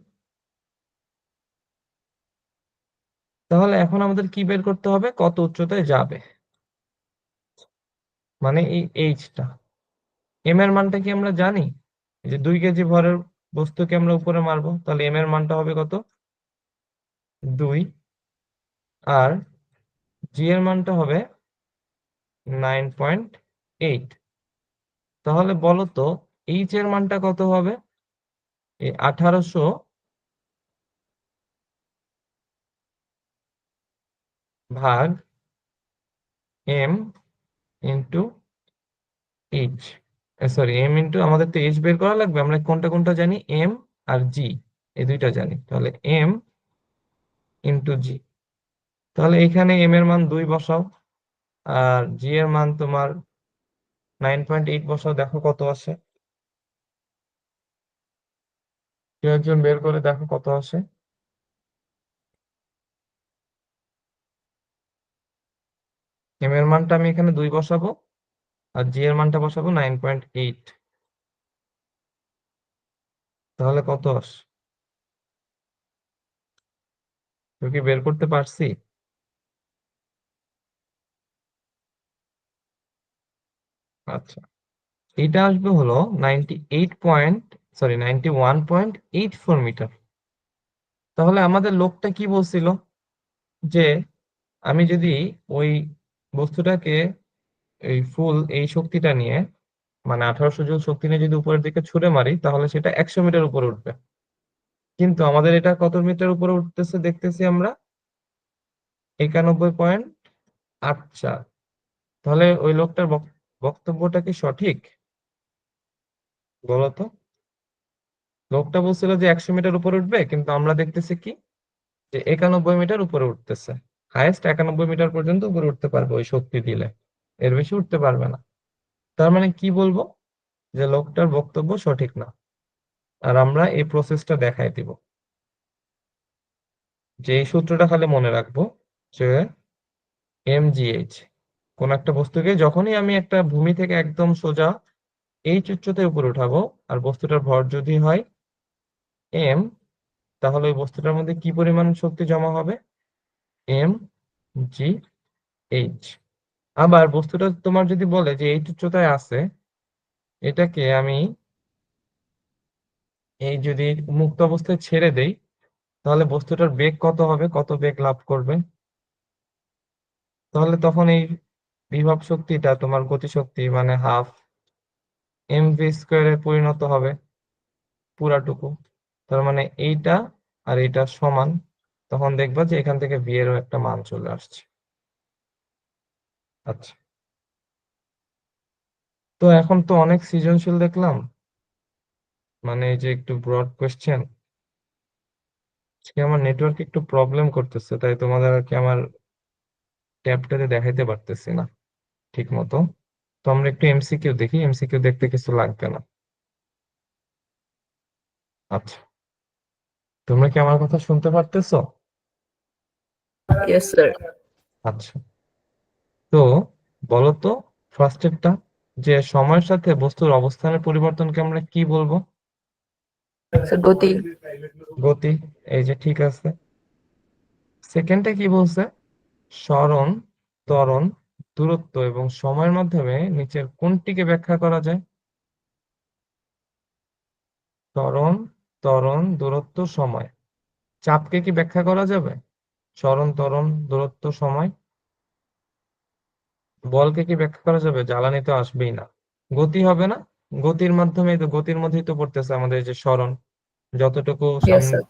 তাহলে এখন আমাদের কি বের করতে হবে? কত উচ্চতায় যাবে, মানে এই এইচটা। এম এর মানটা কি আমরা জানি? এই যে 2 কেজি ভরের বস্তুকে আমরা উপরে মারবো, তাহলে এম এর মানটা হবে কত? 2। আর জি এর মানটা হবে 9.8। তাহলে বলো তো এইচ এর মানটা কত হবে? এই 1800 ভাগ M into H, sorry M into, আমাদের তো এইচ বের করা লাগবে, আমরা কোনটা কোনটা জানি? এম আর জি, এই দুইটা জানি। তাহলে এম ইন্টু জি, তাহলে এখানে এম এর মান 2 বসাও, আর জি এর মান তোমার 9.8 বসাও, দেখো কত আসে। কেউ একজন বের করে দেখো কত আসে। এম এর মানটা আমি এখানে 2 বসাবো, আর জি এর মানটা বসাবো 9.8। তাহলে কত আসে? কেউ কি বের করতে পারছি? আচ্ছা, এটা আসবে হলো 91.84 মিটার। তাহলে আমাদের লোকটা কি বলছিল, যে আমি যদি ওই বস্তুটাকে এই শক্তিটা নিয়ে, মানে 1800 জুল শক্তি নিয়ে যদি উপরের দিকে ছুড়ে মারি, তাহলে সেটা 100 মিটার উপরে উঠবে। কিন্তু আমাদের এটা কত মিটার উপরে উঠতেছে দেখতেছি আমরা, 91.84। তাহলে ওই লোকটার বক্তব্যটা কি সঠিক বলতো? লোকটা বলছিল যে 100 মিটার উপরে উঠবে, কিন্তু আমরা দেখতেছি কি, যে 91 মিটার উপরে উঠতেছে। হায়েস্ট 91 মিটার পর্যন্ত উপরে উঠতে পারবে ওই শক্তি দিলে, এর বেশি উঠতে পারবে না। তার মানে কি বলবো, যে লোকটার বক্তব্য সঠিক না। আর আমরা এই প্রসেসটা দেখাই দিব, যে এই সূত্রটা খালি মনে রাখবো, যে mgh, কোন একটা বস্তুকে যখনই আমি একটা ভূমি থেকে একদম সোজা এইচ উচ্চতায় উপরে উঠাবো, আর বস্তুটার ভর যদি হয় m, তাহলে ওই বস্তুটার মধ্যে কি পরিমাণ শক্তি জমা হবে, mgh। আবার বস্তুটা তোমার যদি বলে যে এইচ উচ্চতায় আছে, এটাকে আমি এই যদি মুক্ত অবস্থায় ছেড়ে দেই, তাহলে বস্তুটার বেগ কত হবে, কত বেগ লাভ করবে। তাহলে তখন এই বিভব শক্তিটা তোমার গতিশক্তি মানে হাফ mv² পরিণত হবে পুরাটুকু। তার মানে এইটা আর এইটা সমান। তখন দেখবা যে এখান থেকে ভি এরও একটা মান চলে আসছে। আচ্ছা, তো এখন তো অনেক সৃজনশীল দেখলাম, মানে এই যে একটু ব্রড কোয়েশ্চেন। আমার নেটওয়ার্ক একটু প্রবলেম করতেছে, তাই তোমাদের আর কি আমার ট্যাবটাতে দেখাইতে পারতেছি না ঠিক মতো। তো আমরা একটু এমসিকিউ দেখি, এমসিকিউ দেখতে কিছু লাগবে না। আচ্ছা, তোমরা কি আমার কথা শুনতে পারতেছো?
Yes sir.
আচ্ছা, তো বলো তো ফার্স্টেরটা, যে সময়ের সাথে বস্তুর অবস্থানের পরিবর্তনকে আমরা কি বলবো?
স্যার গতি।
গতি, এই যে ঠিক আছে। সেকেন্ডটা কি বলছে? সরণ, ত্বরণ, দূরত্ব এবং সময়ের মাধ্যমে নিচের কোনটিকে ব্যাখ্যা করা যায়? সরণ, ত্বরণ, দূরত্ব, সময়। চাপকে কি ব্যাখ্যা করা যাবে? সরণ, ত্বরণ, দূরত্ব, সময়। বলকে কি ব্যাখ্যা করা যাবে? জ্বালানি তো আসবেই না। গতি হবে না? গতির মাধ্যমে তো, গতির মধ্যেই তো পড়তেছে আমাদের এই যে সরণ, যতটুকু
ইয়েস
সামনে।
স্যার।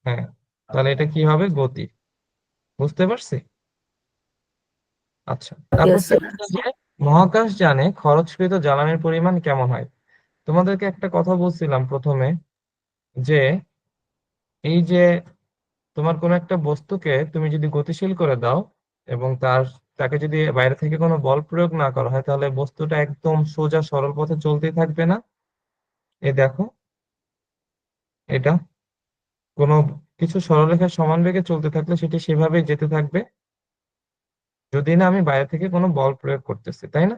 হ্যাঁ, তাহলে এটা কি হবে? গতি। বুঝতে পারছি। আচ্ছা, তারপর
ইয়েস
কি
স্যার।
বলছে যে মহাকাশযানে খরচকৃত জ্বালানির পরিমাণ কেমন হয়? তোমাদেরকে একটা কথা বলছিলাম প্রথমে, যে এই যে তোমার কোন একটা বস্তুকে তুমি যদি গতিশীল করে দাও, এবং তাকে যদি বাইরে থেকে কোনো বল প্রয়োগ না করা হয়, তাহলে বস্তুটা একদম সোজা সরল পথে চলতেই থাকবে না। এই দেখো, এটা কোনো কিছু সরলরেখার সমান বেগে চলতে থাকলে সেটি সেভাবেই যেতে থাকবে, যদি না আমি বাইরে থেকে কোনো বল প্রয়োগ করতেছি, তাই না?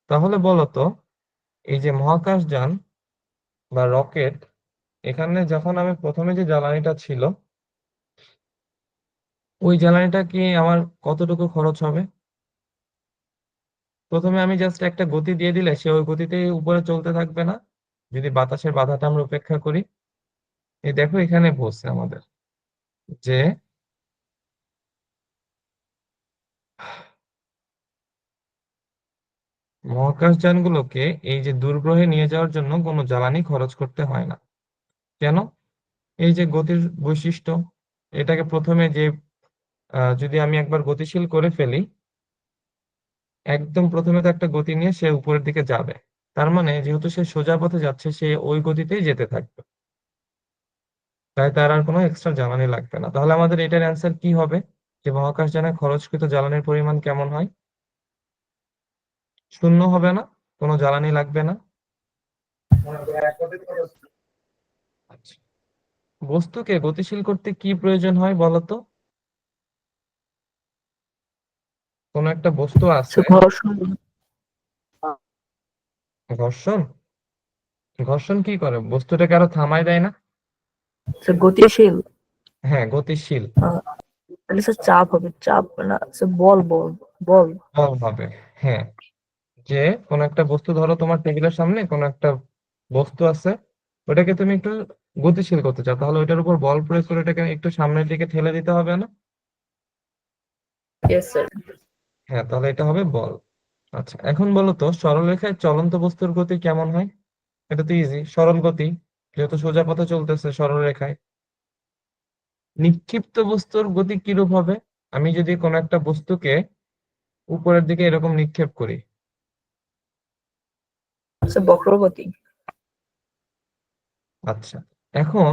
তাহলে বলো তো, এই যে মহাকাশযান বা রকেট, এখানে যখন আমি প্রথমে যে জ্বালানিটা ছিল, ওই জ্বালানিটা কি আমার কতটুকু খরচ হবে? প্রথমে আমি জাস্ট একটা গতি দিয়ে দিলে সে ওই গতিতেই উপরে চলতে থাকবে না, যদি বাতাসের বাধাটা আমরা উপেক্ষা করি। এই দেখো এখানে বলছে আমাদের, যে মহাকাশযানগুলোকে এই যে দূরগ্রহে নিয়ে যাওয়ার জন্য কোনো জ্বালানি খরচ করতে হয় না। কেন? এই যে গতির বৈশিষ্ট্য, এটাকে প্রথমে যে যদি আমি একবার গতিশীল করে ফেলি, একদম প্রথমে তো একটা গতি নিয়ে সে উপরের দিকে যাবে। তার মানে যেহেতু সে সোজা পথে যাচ্ছে, সে ওই গতিতেই যেতে থাকবে। তাই তার আর কোনো এক্সট্রা জ্বালানি লাগবে না। তাহলে আমাদের এটার অ্যান্সার কি হবে, যে মহাকাশযানে খরচকৃত জ্বালানির পরিমাণ কেমন হয়? শূন্য হবে না, কোনো জ্বালানি লাগবে না। আচ্ছা, বস্তুকে গতিশীল করতে কি প্রয়োজন হয় বলতো? কোনো একটা বস্তু আছে,
ঘর্ষণ।
ঘর্ষণ। ঘর্ষণ কি করে, বস্তুটাকে আরো থামায় দেয় না?
স্যার গতিশীল।
হ্যাঁ, গতিশীল।
তাহলে স্যার চাপ হবে, চাপ না স্যার, বল বল বল।
বল হবে। হ্যাঁ, যে কোন একটা বস্তু, ধরো তোমার টেবিলের সামনে কোন একটা বস্তু আছে, ওটাকে তুমি একটু গতিশীল করতে চাও, তাহলে ওইটার উপর বল প্রয়োগ করে ওটাকে একটু সামনের দিকে ঠেলে দিতে হবে না?
Yes sir.
হ্যাঁ, তাহলে এটা হবে বল। আচ্ছা, এখন বলো তো সরলরেখায় চলন্ত বস্তুর গতি কেমন হয়? এটা তো ইজি, সরল গতি, যেহেতু সোজা পথে চলতেছে সরল রেখায়। নিক্ষিপ্ত বস্তুর গতি কিরূপ হবে? আমি যদি কোনো একটা বস্তুকে উপরের দিকে এরকম নিক্ষেপ করি।
স্যার বক্রগতি।
আচ্ছা, এখন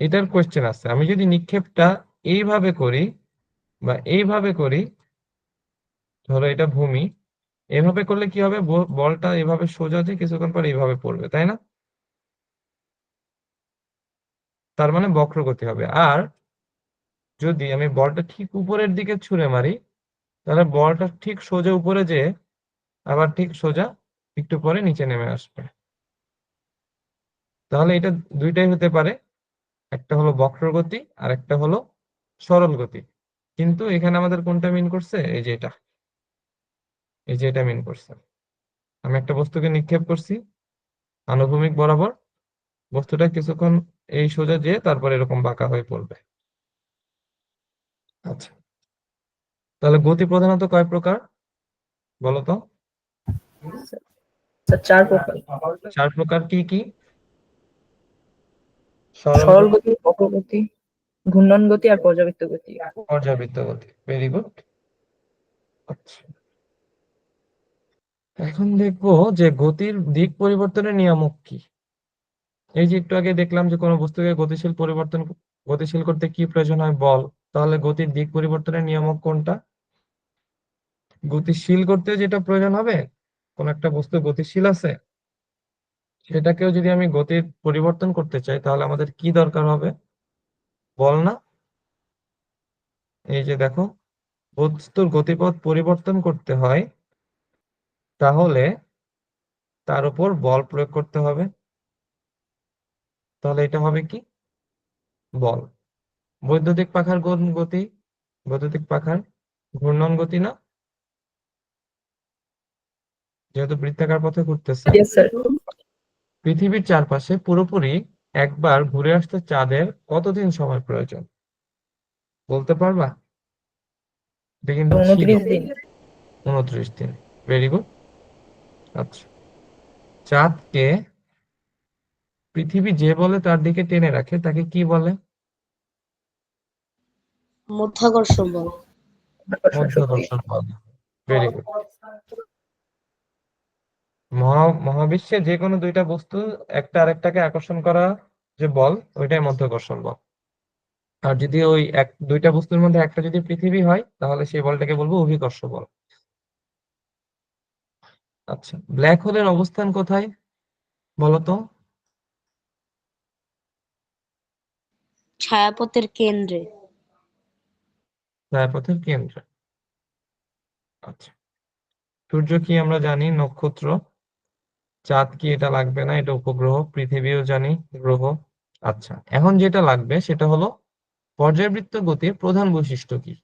এটার কোয়েশ্চেন আছে, আমি যদি নিক্ষেপটা এইভাবে করি বা এইভাবে করি, ধরো এটা ভূমি, এভাবে করলে কি হবে, বলটা এভাবে সোজা যে কিছুক্ষণ পর এইভাবে পড়বে, তাই না? তার মানে বক্রগতি হবে। আর যদি আমি বলটা ঠিক উপরের দিকে ছুঁড়ে মারি, তাহলে বলটা ঠিক সোজা উপরে যে আবার ঠিক সোজা একটু পরে নিচে নেমে আসবে। তাহলে এটা দুইটাই হতে পারে, একটা হলো বক্রগতি আর একটা হলো সরল গতি। কিন্তু এখানে আমাদের কোনটা মিন করছে, এই যে এটা, এই যে এটা মিন করছে। আমি একটা বস্তুকে নিক্ষেপ করছি আনুভূমিক বরাবর, বস্তুটা কিছুক্ষণ এই সোজা যেয়ে তারপর এরকম বাঁকা হয়ে পড়বে। আচ্ছা, তাহলে গতি প্রধানত কয় প্রকার বলো তো?
স্যার চার প্রকার।
4 প্রকার, কি কি? সরল
সরল
গতি,
গতি, বক্রগতি, ঘূর্ণন গতি আর পর্যাবৃত্ত গতি।
পর্যাবৃত্ত গতি। Very good. আচ্ছা, এখন দেখবো যে গতির দিক পরিবর্তনের নিয়ামক কি। এই যে একটু আগে দেখলাম যে কোনো বস্তুকে গতিশীল করতে কি প্রয়োজন হয়, বল। তাহলে গতির দিক পরিবর্তনের নিয়ামক কোনটা? গতিশীল করতে যেটা প্রয়োজন হবে, কোন একটা বস্তু গতিশীল আছে, সেটাকেও যদি আমি গতির পরিবর্তন করতে চাই, তাহলে আমাদের কি দরকার হবে, বল না? এই যে দেখো, বস্তুর গতিপথ পরিবর্তন করতে হয়, তাহলে তার উপর বল প্রয়োগ করতে হবে। তাহলে এটা হবে কি, বল। বৈদ্যুতিক পাখার গতি, বৈদ্যুতিক পাখার ঘূর্ণন গতি না, যেহেতু বৃত্তাকার পথে ঘুরতেছে।
Yes sir.
পৃথিবীর চারপাশে পুরোপুরি একবার ঘুরে আসতে চাঁদের কতদিন সময় প্রয়োজন বলতে পারবা? এটা কিন্তু ছিল
29 দিন।
29 দিন। Very good. আচ্ছা, চাঁদকে পৃথিবী যে বলে তার দিকে টেনে রাখে তাকে কি বলে?
মাধ্যাকর্ষণ বল।
আকর্ষণ শক্তি।
মাধ্যাকর্ষণ বল। Very good. মহাবিশ্বে যে কোনো দুইটা বস্তু একটা আরেকটাকে আকর্ষণ করা যে বল, ওইটাই মাধ্যাকর্ষণ বল। আর যদি ওই দুইটা বস্তুর মধ্যে একটা যদি পৃথিবী হয়, তাহলে সেই বলটাকে বলবো অভিকর্ষ বল। আচ্ছা, ব্ল্যাক হোলের অবস্থান কোথায় বলতো?
ছায়াপথের কেন্দ্রে।
ছায়াপথের কেন্দ্রে। আচ্ছা, সূর্য কি আমরা জানি নক্ষত্র, চাঁদ কি এটা লাগবে না, এটা উপগ্রহ, পৃথিবীও জানি গ্রহ। আচ্ছা, এখন যেটা লাগবে সেটা হলো পর্যায়বৃত্ত গতির প্রধান বৈশিষ্ট্য কি?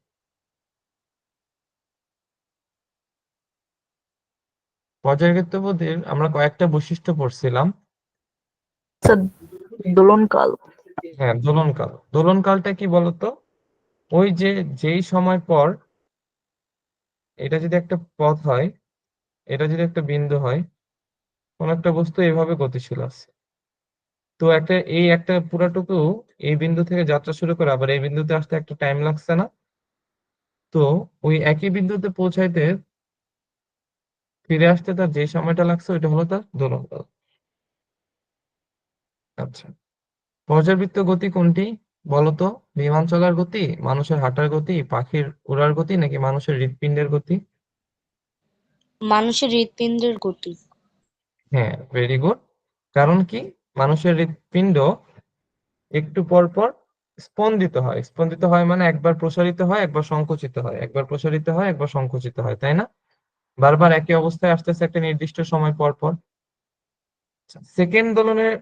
পর্যায়বৃত্ত গতির আমরা কয়েকটা বৈশিষ্ট্য পড়ছিলাম।
স্যার দোলনকাল।
হ্যাঁ, দোলনকাল। দোলনকালটা কি বলতো? ওই যে যেই সময় পর, এটা যদি একটা পথ হয়, এটা যদি একটা বিন্দু হয়, কোন একটা বস্তু এভাবে গতিশীল আছে, তো একটা পুরাটুকু এই বিন্দু থেকে যাত্রা শুরু করে আবার এই বিন্দুতে আসতে একটা টাইম লাগছে না? তো ওই একই বিন্দুতে পৌঁছাইতে, ফিরে আসতে তার যে সময়টা লাগছে ওইটা হলো তার দোলনকাল। আচ্ছা, পর্যাবৃত্ত গতি কোনটি বলো তো? বিমান চলার গতি, মানুষের হাঁটার গতি, পাখির উড়ার গতি নাকি মানুষের হৃৎপিণ্ডের গতি?
মানুষের হৃৎপিণ্ডের গতি।
হ্যাঁ, ভেরি গুড। কারণ কি? মানুষের হৃৎপিণ্ড একটু পর পর স্পন্দিত হয়। স্পন্দিত হয় মানে একবার প্রসারিত হয়, একবার সংকুচিত হয়, একবার প্রসারিত হয়, একবার সংকুচিত হয়, তাই না? বারবার একই অবস্থায় আসতেছে একটা নির্দিষ্ট সময় পর পর। সেকেন্ড দোলনের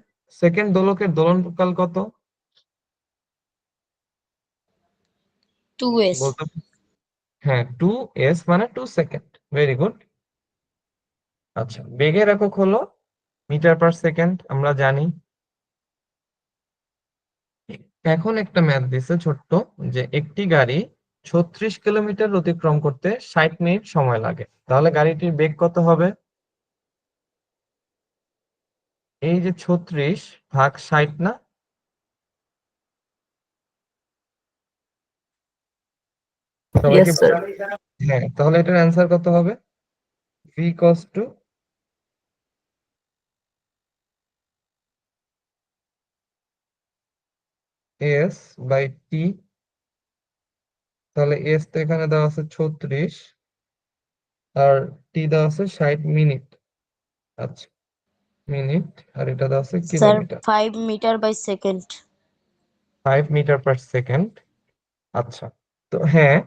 সেকেন্ড দোলকের দোলনকাল কত
2s।
বলতে? হ্যাঁ, 2s মানে 2 সেকেন্ড। Very good. আচ্ছা, বেগের একক হলো মিটার পার সেকেন্ড, আমরা জানি। এখন একটা ম্যাথ দিছে ছোট্ট, যে একটি গাড়ি 36 কিলোমিটার অতিক্রম করতে 60 মিনিট সময় লাগে, তাহলে গাড়িটির বেগ কত হবে? এই যে 36 ভাগ 60 না,
ইয়েস
সবাইকে
স্যার।
হ্যাঁ, তাহলে এটার অ্যান্সার কত হবে? v cos two s by t। তাহলে s তো এখানে দেওয়া আছে 36 আর t দেওয়া আছে 60 মিনিট। আচ্ছা, মিনিট, আর এটা দেওয়া আছে
sir
kilometre.
5 metre per second.
5 metre per second. আচ্ছা, তো হ্যাঁ,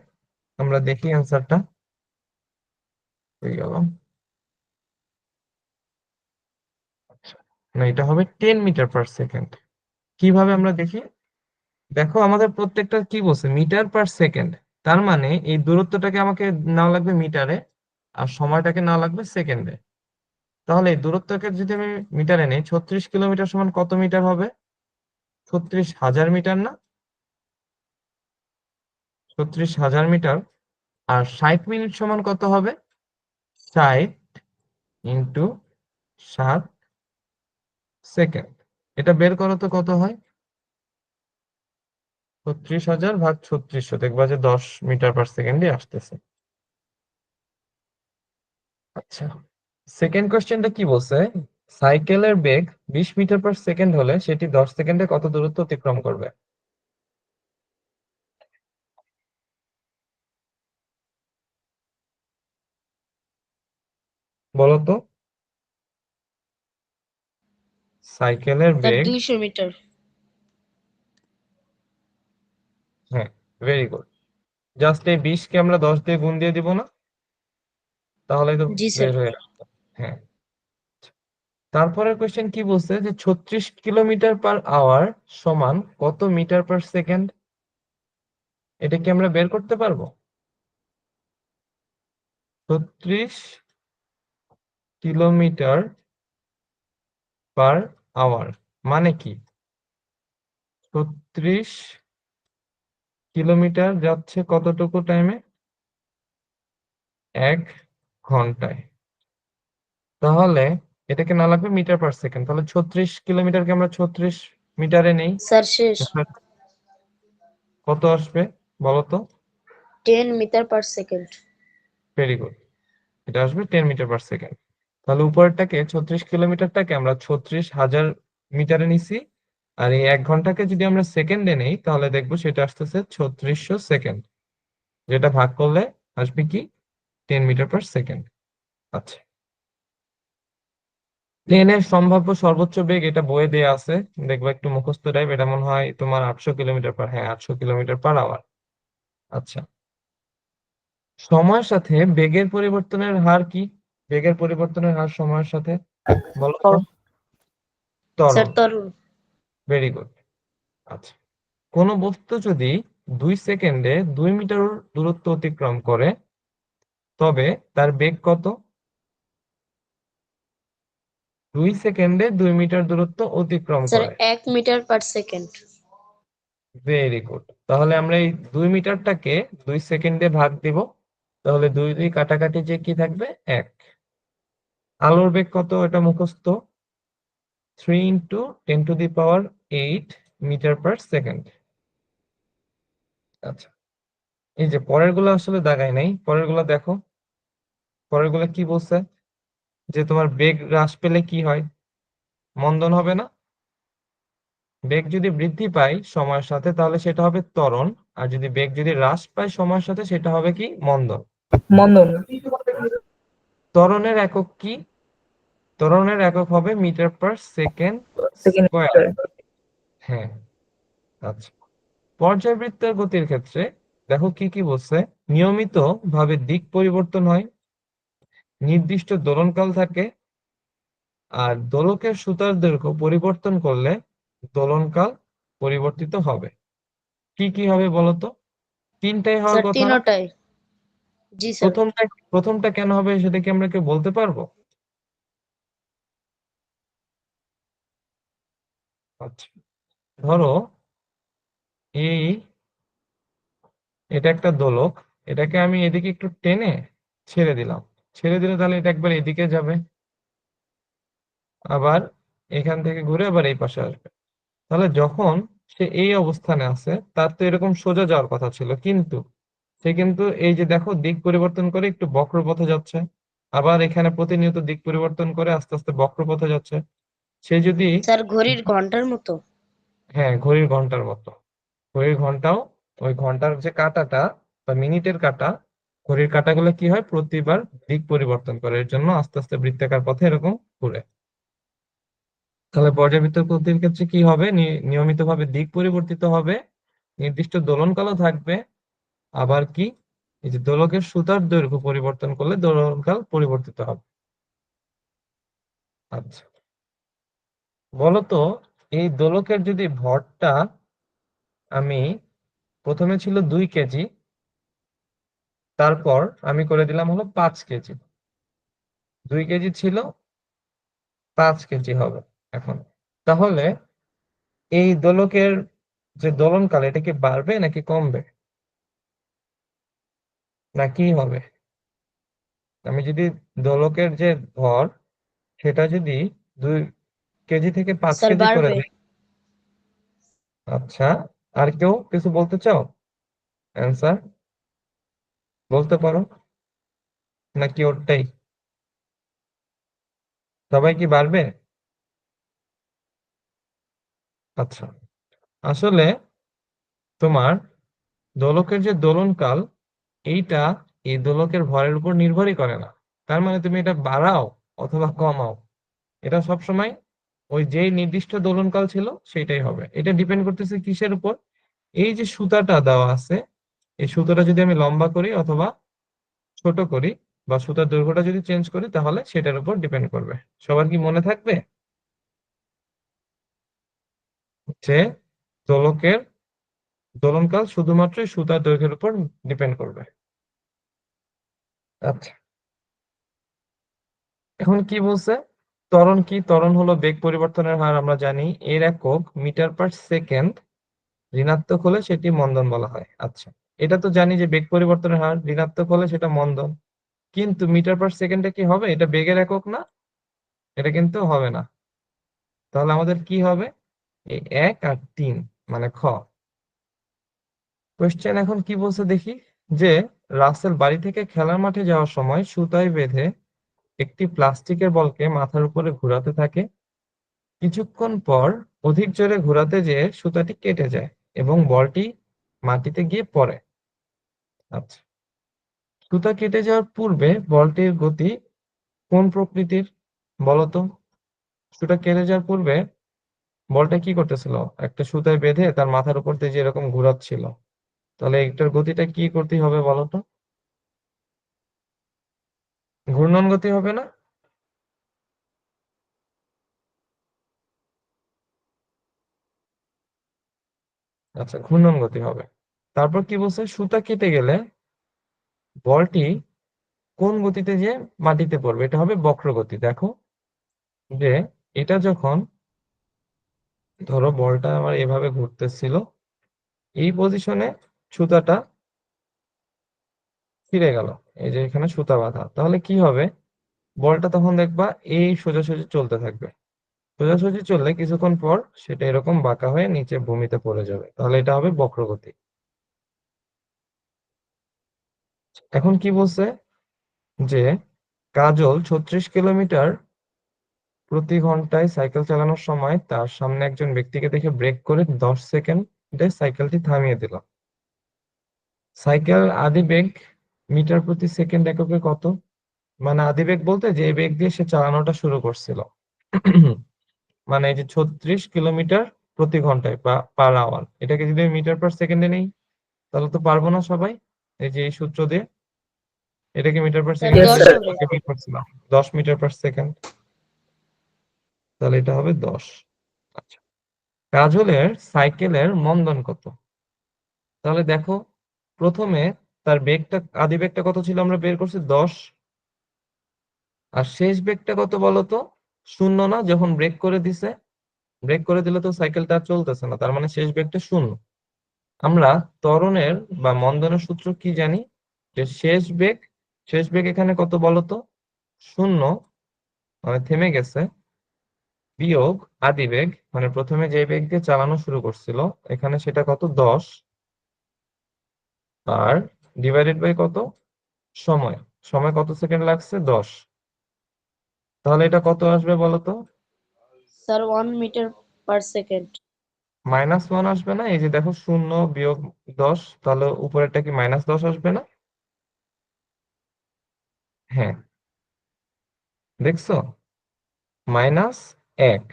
আমরা দেখি অ্যান্সারটা হয়ে গেল। আচ্ছা, না, এটা হবে 10 মিটার পার সেকেন্ড। কিভাবে আমরা দেখি? দেখো, আমাদের প্রত্যেকটা কি বলছে, মিটার পার সেকেন্ড। তার মানে এই দূরত্বটাকে আমাকে নেওয়া লাগবে মিটারে, আর সময়টাকে নেওয়া লাগবে সেকেন্ডে। তাহলে এই দূরত্বকে যদি আমি মিটারে নেই, 36 কিলোমিটার সমান কত মিটার হবে? 36,000 মিটার না? 36,000 মিটার। আর 60 মিনিট সমান কত হবে? 60 ইন্টু 7 সেকেন্ড। এটা বের করো তো কত হয়? 36,000 ভাগ 3600, দেখবা যে 10 মিটার পার সেকেন্ডে আসতেছে। আচ্ছা, সেকেন্ড কোশ্চেনটা কি বলছে? সাইকেলের বেগ 20 মিটার পার সেকেন্ড হলে সেটি 10 সেকেন্ডে কত দূরত্ব অতিক্রম করবে? বলো তো। সাইকেলের
স্যার
বেগ,
200 মিটার।
হ্যাঁ, ভেরি গুড। জাস্ট এই 20 কে আমরা 10 দিয়ে গুণ দিয়ে দিব না? তাহলে তো
জি
বের
স্যার।
হয়ে আসতো। হ্যাঁ। তারপরের কোশ্চেন কি বলছে, যে 36 কিলোমিটার পার আওয়ার সমান কত মিটার পার সেকেন্ড? এটা কি আমরা বের করতে পারবো? 36 কিলোমিটার পার আওয়ার মানে কি? 36 কিলোমিটার যাচ্ছে কতটুকু টাইমে? 1 ঘন্টায়। তাহলে এটাকে না লাগবে মিটার পার সেকেন্ড, তাহলে 36 কিলোমিটারকে আমরা 36 মিটারে নেই।
স্যার শেষ।
কত আসবে বলো তো?
10 মিটার/সেকেন্ড।
ভেরি গুড, এটা আসবে 10 মিটার পার সেকেন্ড। তাহলে উপরেরটাকে 36 কিলোমিটারটাকে আমরা 36,000 মিটারে নিছি, আর এই 1 ঘন্টাকে যদি আমরা সেকেন্ডে নেই তাহলে দেখবো সেটা আসতেছে 3600 সেকেন্ড, যেটা ভাগ করলে আসবে কি? 10 মিটার পার সেকেন্ড। আচ্ছা, প্লেনের সম্ভাব্য সর্বোচ্চ বেগ, এটা বইয়ে দেয়া আছে, দেখবো একটু মুখস্থ টাইপ। এটা মনে হয় তোমার 800 কিলোমিটার পার, হ্যাঁ, 800 কিলোমিটার পার আওয়ার। আচ্ছা, সময়ের সাথে বেগের পরিবর্তনের হার কি? বেগের পরিবর্তনের হার সময়ের সাথে বলো তো?
স্যার
ত্বরণ।
তরুণ।
Very good. আচ্ছা, কোন বস্তু যদি 2 সেকেন্ডে 2 মিটার দূরত্ব অতিক্রম করে তবে তার বেগ কত? 2 সেকেন্ডে 2 মিটার দূরত্ব অতিক্রম
স্যার
করে।
1 মিটার/সেকেন্ড।
Very good. তাহলে আমরা এই 2 মিটারটাকে 2 সেকেন্ডে ভাগ দিব, তাহলে 2 2 কাটাকাটি যে কি থাকবে? 1। আলোর বেগ কত এটা মুখস্থ, 3 into 10 to the power 8 metre per second. আচ্ছা, এই যে পরের গুলো আসলে দাগাই নাই, পরের গুলো দেখো। পরের গুলো কি বলছে, যে তোমার বেগ হ্রাস পেলে কি হয়? মন্দন হবে না? বেগ যদি বৃদ্ধি পায় সময়ের সাথে তাহলে সেটা হবে ত্বরণ, আর যদি বেগ যদি হ্রাস পায় সময়ের সাথে সেটা হবে কি মন্দন।
মন্দন।
ত্বরণের একক কি? ত্বরণের একক হবে metre per second
second
square. হ্যাঁ, আচ্ছা। পর্যায়বৃত্তের গতির ক্ষেত্রে দেখো কি কি বলছে। নিয়মিত ভাবে দিক পরিবর্তন হয়, নির্দিষ্ট দোলনকাল থাকে, আর দোলকের সুতার দৈর্ঘ্য পরিবর্তন করলে দোলনকাল পরিবর্তিত হবে। কি কি হবে বলতো? তিনটাই হওয়ার
স্যার
কথা না?
তিনোটাই। জি স্যার।
প্রথমটা কেন হবে সেটা কি আমরা কেউ বলতে পারবো? আচ্ছা, ধরো এটা একটা দোলক, এটাকে আমি এদিকে একটু টেনে ছেড়ে দিলাম, ছেড়ে দিলে তাহলে এটা একবার এদিকে যাবে, আবার এখান থেকে ঘুরে আবার এই পাশে আসবে। তাহলে যখন সে এই অবস্থানে আছে তার তো এরকম সোজা যাওয়ার কথা ছিল, কিন্তু সে কিন্তু এই যে দেখো দিক পরিবর্তন করে একটু বক্র পথে যাচ্ছে, আবার এখানে প্রতিনিয়ত দিক পরিবর্তন করে আস্তে আস্তে বক্র পথে যাচ্ছে। সে যদি,
স্যার ঘড়ির ঘন্টার মতো।
হ্যাঁ ঘড়ির ঘন্টার মতো, ঘড়ির ঘন্টাও ওই ঘন্টার যে কাঁটাটা বা মিনিটের কাঁটা, ঘড়ির কাঁটাগুলো কি হয় প্রতিবার দিক পরিবর্তন করে, এর জন্য আস্তে আস্তে বৃত্তাকার পথে এরকম ঘুরে। তাহলে পর্যাবৃত্ত গতির ক্ষেত্রে কি হবে? নিয়মিতভাবে দিক পরিবর্তিত হবে, নির্দিষ্ট দোলনকালও থাকবে, আবার কি এই যে দোলকের সুতার দৈর্ঘ্য পরিবর্তন করলে দোলনকাল পরিবর্তিত হবে। আচ্ছা, বলতো এই দোলকের যদি ভরটা আমি, প্রথমে ছিল 2 কেজি, তারপর আমি করে দিলাম হলো 5 কেজি, 2 কেজি ছিল 5 কেজি হবে এখন, তাহলে এই দোলকের যে দোলনকাল এটা কি বাড়বে নাকি কমবে, না কি হবে? আমি যদি দোলকের যে ভর সেটা যদি 2 কেজি থেকে পাঁচ
স্যার
কেজি করে
বাড়বে।
দিই। আচ্ছা, আর কেউ কিছু বলতে চাও? অ্যান্সার বলতে পারো, নাকি ওরটাই? সবাই কি বাড়বে? আচ্ছা, আসলে তোমার দোলকের যে দোলনকাল এইটা এই দোলকের ভরের উপর নির্ভরই করে না। তার মানে তুমি এটা বাড়াও অথবা কমাও, এটা সবসময় ওই যেই নির্দিষ্ট দোলনকাল ছিল সেটাই হবে। এটা ডিপেন্ড করতেছে কিসের উপর? এই যে সুতাটা দেওয়া আছে, এই সুতাটা যদি আমি লম্বা করি অথবা ছোট করি, বা সুতার দৈর্ঘ্যটা যদি চেঞ্জ করি, তাহলে সেটার উপর ডিপেন্ড করবে। সবার কি মনে থাকবে যে দোলকের দোলনকাল শুধুমাত্র এই সুতার দৈর্ঘ্যের উপর ডিপেন্ড করবে? আচ্ছা, এখন কি বলছে? ত্বরণ কি? ত্বরণ হলো বেগ পরিবর্তনের হার, আমরা জানি এর একক মিটার পার সেকেন্ড, ঋণাত্মক হলে সেটি মন্দন বলা হয়। আচ্ছা, এটা তো জানি যে বেগ পরিবর্তনের হার ঋণাত্মক হলে সেটা মন্দন, কিন্তু মিটার পার সেকেন্ডে কি হবে? এটা বেগের একক না, এটা কিন্তু হবে না। তাহলে আমাদের কি হবে? এই 1 আর 3, মানে খ। কোয়েশ্চেন এখন কি বলছে দেখি, যে রাসেল বাড়ি থেকে খেলার মাঠে যাওয়ার সময় সুতায় বেঁধে একটি প্লাস্টিকের বলকে মাথার উপরে ঘোরাতে থাকে। কিছুক্ষণ পর অধিক জোরে ঘোরাতে যেয়ে সুতাটি কেটে যায় এবং বলটি মাটিতে গিয়ে পড়ে। আচ্ছা, সুতা কেটে যাওয়ার পূর্বে বলটির গতি কোন প্রকৃতির বলতো? সুতা কেটে যাওয়ার পূর্বে বলটা কি করতেছিল? একটা সুতায় বেঁধে তার মাথার উপর দিয়ে যে এরকম ঘোরাচ্ছিল, তাহলে এটার গতিটা কি করতে হবে বলতো? ঘূর্ণন গতি হবে না? আচ্ছা, ঘূর্ণন গতি হবে। তারপর কি বলছে? সুতা কেটে গেলে বলটি কোন গতিতে যে মাটিতে পড়বে? এটা হবে বক্র গতি। দেখো যে এটা যখন, ধরো বলটা আমার এভাবে ঘুরতেছিল, এই পজিশনে সুতাটা ফিরে গেল, এই যে এখানে সুতা বাঁধা, তাহলে কি হবে? বলটা তখন দেখবা এই সোজাসুজি চলতে থাকবে, সোজাসুজি চললে কিছুক্ষণ পর সেটা এরকম বাঁকা হয়ে নিচে ভূমিতে পড়ে যাবে, তাহলে এটা হবে বক্রগতি। এখন কি বলছে? যে কাজল 36 কিলোমিটার প্রতি ঘন্টায় সাইকেল চালানোর সময় তার সামনে একজন ব্যক্তিকে দেখে ব্রেক করে 10 সেকেন্ডে সাইকেলটি থামিয়ে দিল। সাইকেল আদিবেগ মিটার প্রতি সেকেন্ড এককে কত? মানে আদিবেগ বলতে যে বেগ দিয়ে সে চালানোটা শুরু করছিল। মানে এই যে 36 কিলোমিটার প্রতি ঘন্টায় বা পার আওয়ার, এটাকে যদি মিটার পার সেকেন্ডে নেই তাহলে তো পারবো না সবাই। এই যে এই সূত্র দিয়ে এটাকে মিটার পার
স্যার
সেকেন্ডে
10
10
স্যার।
হবে।
বের করছিলাম 10 মিটার পার সেকেন্ড, তাহলে এটা হবে 10। আচ্ছা, কাজলের সাইকেলের মন্দন কত? তাহলে দেখো, প্রথমে তার বেগটা আদিবেগটা কত ছিল আমরা বের করছি 10, আর শেষ বেগটা কত বলতো? 0 না? যখন ব্রেক করে দিছে, ব্রেক করে দিলে তো সাইকেলটা আর চলতেছে না, তার মানে শেষ বেগটা 0। আমরা ত্বরণের বা মন্দনের সূত্র কি জানি? যে শেষ বেগ এখানে কত বলতো? 0, মানে থেমে গেছে, বিয়োগ আদিবেগ, মানে প্রথমে যে বেগ দিয়ে চালানো শুরু করছিল এখানে সেটা কত? 10, আর ডিভাইডেড বাই কত? সময়। সময় কত সেকেন্ড লাগছে? 10। তাহলে এটা কত আসবে বলতো?
Sir 1 metre per second.
-1 আসবে না? এই যে দেখো 0 বিয়োগ 10, তাহলে উপরেরটা কি -10 আসবে না? হ্যাঁ, দেখছো, -1।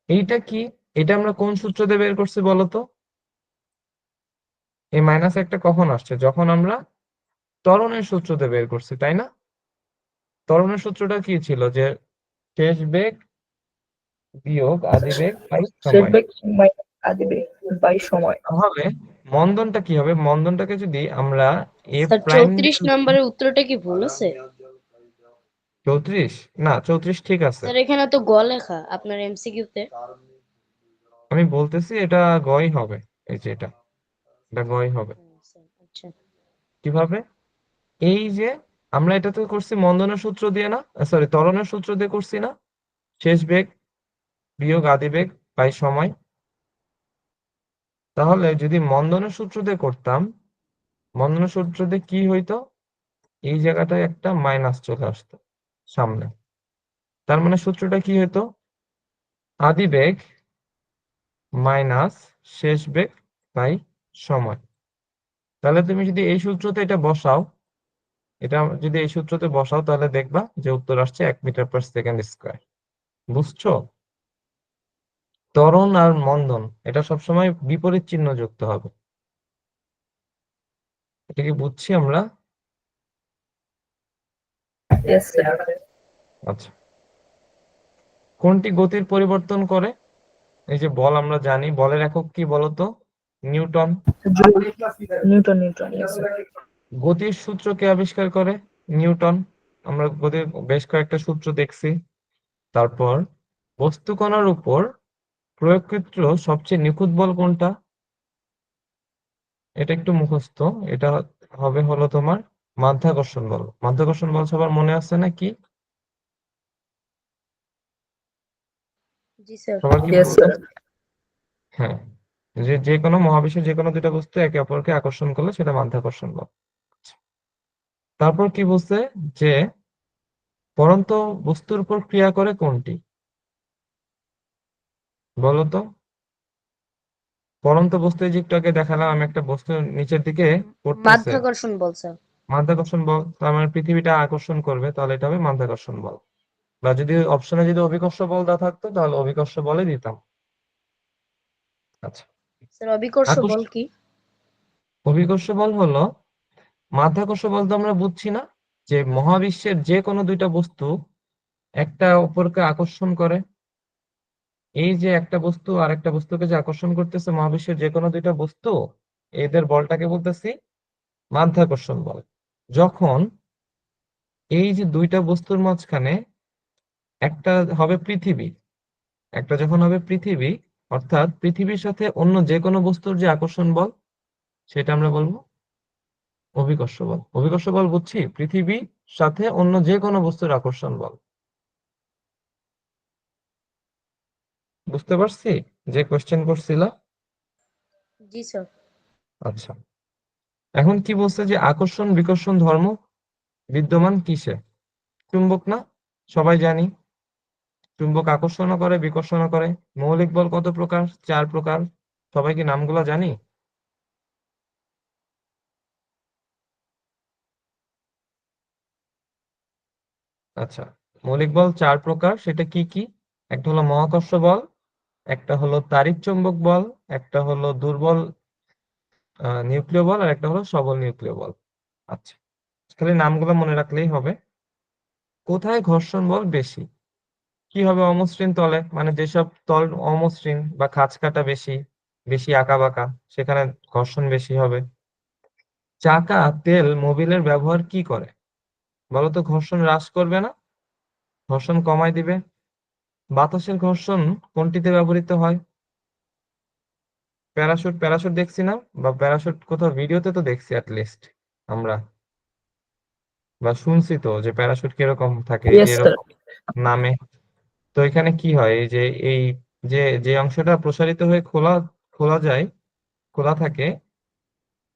এইটা কি? এটা আমরা কোন সূত্র দিয়ে বের করছি বলতো? এই -1টা কখন আসছে? যখন আমরা ত্বরণের সূত্র দিয়ে বের করছি, তাই না? ত্বরণের সূত্রটা কি ছিল? যে শেষ বেগ বিয়োগ আদিবেগ বাই
শেষ
সময়।
বেগ মাইনাস আদিবেগ বাই সময়।
তাহলে মন্দনটা কি হবে? মন্দনটাকে যদি আমরা এ
স্যার
প্রাইম
34 নম্বরের উত্তরটা কি ভুল আছে?
34 না, 34 ঠিক আছে।
স্যার এখানে তো গ লেখা আপনার এমসিকিউ তে।
আমি বলতেছি এটা গই হবে। এই যে এটা গই হবে।
স্যার আচ্ছা।
কিভাবে? এই যে আমরা এটা তো করছি মন্দনের সূত্র দিয়ে না, সরি ত্বরণের সূত্র দিয়ে করছি না? শেষ বেগ বিয়োগ আদিবেগ বাই সময়। তাহলে যদি মন্দনের সূত্র দিয়ে করতাম, মন্দনের সূত্র দিয়ে কি হইতো? এই জায়গাটায় একটা মাইনাস চলে আসতো সামনে। তার মানে সূত্রটা কি হইতো? আদিবেগ মাইনাস শেষ বেগ বাই সময়। তাহলে তুমি যদি এই সূত্রতে এটা বসাও, এটা যদি এই সূত্রতে বসাও তাহলে দেখবা যে উত্তর আসছে 1 মিটার পার সেকেন্ড স্কয়ার। বুঝছো? ত্বরণ আর মন্দন এটা সবসময় বিপরীত চিহ্ন যুক্ত হবে। এটা কি বুঝছি আমরা?
Yes sir.
আচ্ছা, কোনটি গতির পরিবর্তন করে? এই যে বল আমরা জানি, বলের একক কি বলতো? Newton.
Newton Newton yes sir.
গতির সূত্র কে আবিষ্কার করে? নিউটন। আমরা গতির বেশ কয়েকটা সূত্র দেখছি। তারপর বস্তু কণার উপর প্রয়োগকৃত সবচেয়ে নিখুঁত বল কোনটা? এটা একটু মুখস্থ। এটা হলো তোমার মাধ্যাকর্ষণ বল। মাধ্যাকর্ষণ বল সবার মনে আছে নাকি?
জি স্যার।
সবার কি
ইয়েস
মনে
স্যার।
আছে? হ্যাঁ, যে যে কোনো মহাবিশ্বের যে কোনো দুটো বস্তু একে অপরকে আকর্ষণ করলে সেটা মাধ্যাকর্ষণ বল। তারপর কি বলছে? যে পড়ন্ত বস্তুর উপর ক্রিয়া করে কোনটি? বলতো। পড়ন্ত বস্তু, এই যে একটু আগে দেখালাম আমি, একটা বস্তু নিচের দিকে পড়তেছে,
মাধ্যাকর্ষণ বল স্যার।
মাধ্যাকর্ষণ বল। তার মানে পৃথিবীটা আকর্ষণ করবে, তাহলে এটা হবে মাধ্যাকর্ষণ বল। বা যদি অপশনে যদি অভিকর্ষ বল দেওয়া থাকতো তাহলে অভিকর্ষ বলে দিতাম। আচ্ছা,
স্যার অবিকর্ষ বল কি?
অভিকর্ষ বল হলো, মাধ্যাকর্ষ বল তো আমরা বুঝছি না, যে মহাবিশ্বের যে কোনো দুইটা বস্তু একটা অপরকে আকর্ষণ করে। এই যে একটা বস্তু আর একটা বস্তুকে যে আকর্ষণ করতেছে মহাবিশ্বের যে কোনো দুইটা বস্তু, এদের বলটাকে বলতেছি মাধ্যাকর্ষণ বল। যখন এই যে দুইটা বস্তুর মাঝখানে একটা হবে পৃথিবী, একটা যখন হবে পৃথিবী, অর্থাৎ পৃথিবীর সাথে অন্য যে কোনো বস্তুর যে আকর্ষণ বল, সেটা আমরা বলবো অভিকর্ষ বল। অভিকর্ষ বল বুঝছি, পৃথিবীর সাথে অন্য যে কোনো বস্তুর আকর্ষণ বল। বুঝতে পারছি যে কোশ্চেন করছিল?
জি স্যার।
আচ্ছা, এখন কি বলছে? যে আকর্ষণ বিকর্ষণ ধর্ম বিদ্যমান কিসে? চুম্বক না? সবাই জানি চুম্বক আকর্ষণও করে, বিকর্ষণও করে। মৌলিক বল কত প্রকার? 4 প্রকার। সবাই কি নামগুলো জানি? আচ্ছা, মৌলিক বল 4 প্রকার, সেটা কি কি? একটা হলো মহাকর্ষ বল, একটা হলো তাড়িৎ চৌম্বক বল, একটা হলো দুর্বল নিউক্লিয় বল, আর একটা হলো সবল নিউক্লিয় বল। আচ্ছা, খালি নামগুলো মনে রাখলেই হবে। কোথায় ঘর্ষণ বল বেশি? কি হবে অমসৃণ তলে, মানে যেসব তল অমসৃণ বা খাঁজ কাটা বেশি, বেশি আঁকা বাঁকা, সেখানে ঘর্ষণ বেশি হবে। চাকা, তেল, মোবিলের ব্যবহার কি করে? বলতো, ঘর্ষণ হ্রাস করবে না, ঘর্ষণ কমায় দিবে। বাতাসের ঘর্ষণ কোনটিতে ব্যবহৃত হয়? প্যারাশুট, প্যারাশুট দেখছি না, বা প্যারাশুট কোথাও ভিডিওতে তো দেখছি লিস্ট আমরা, বা শুনছি তো যে প্যারাশুট কিরকম থাকে, এই যে
ইয়েস স্যার।
এরকম নামে। তো এখানে কি হয়, এই যে এই যে যে অংশটা প্রসারিত হয়ে খোলা খোলা যায়, খোলা থাকে,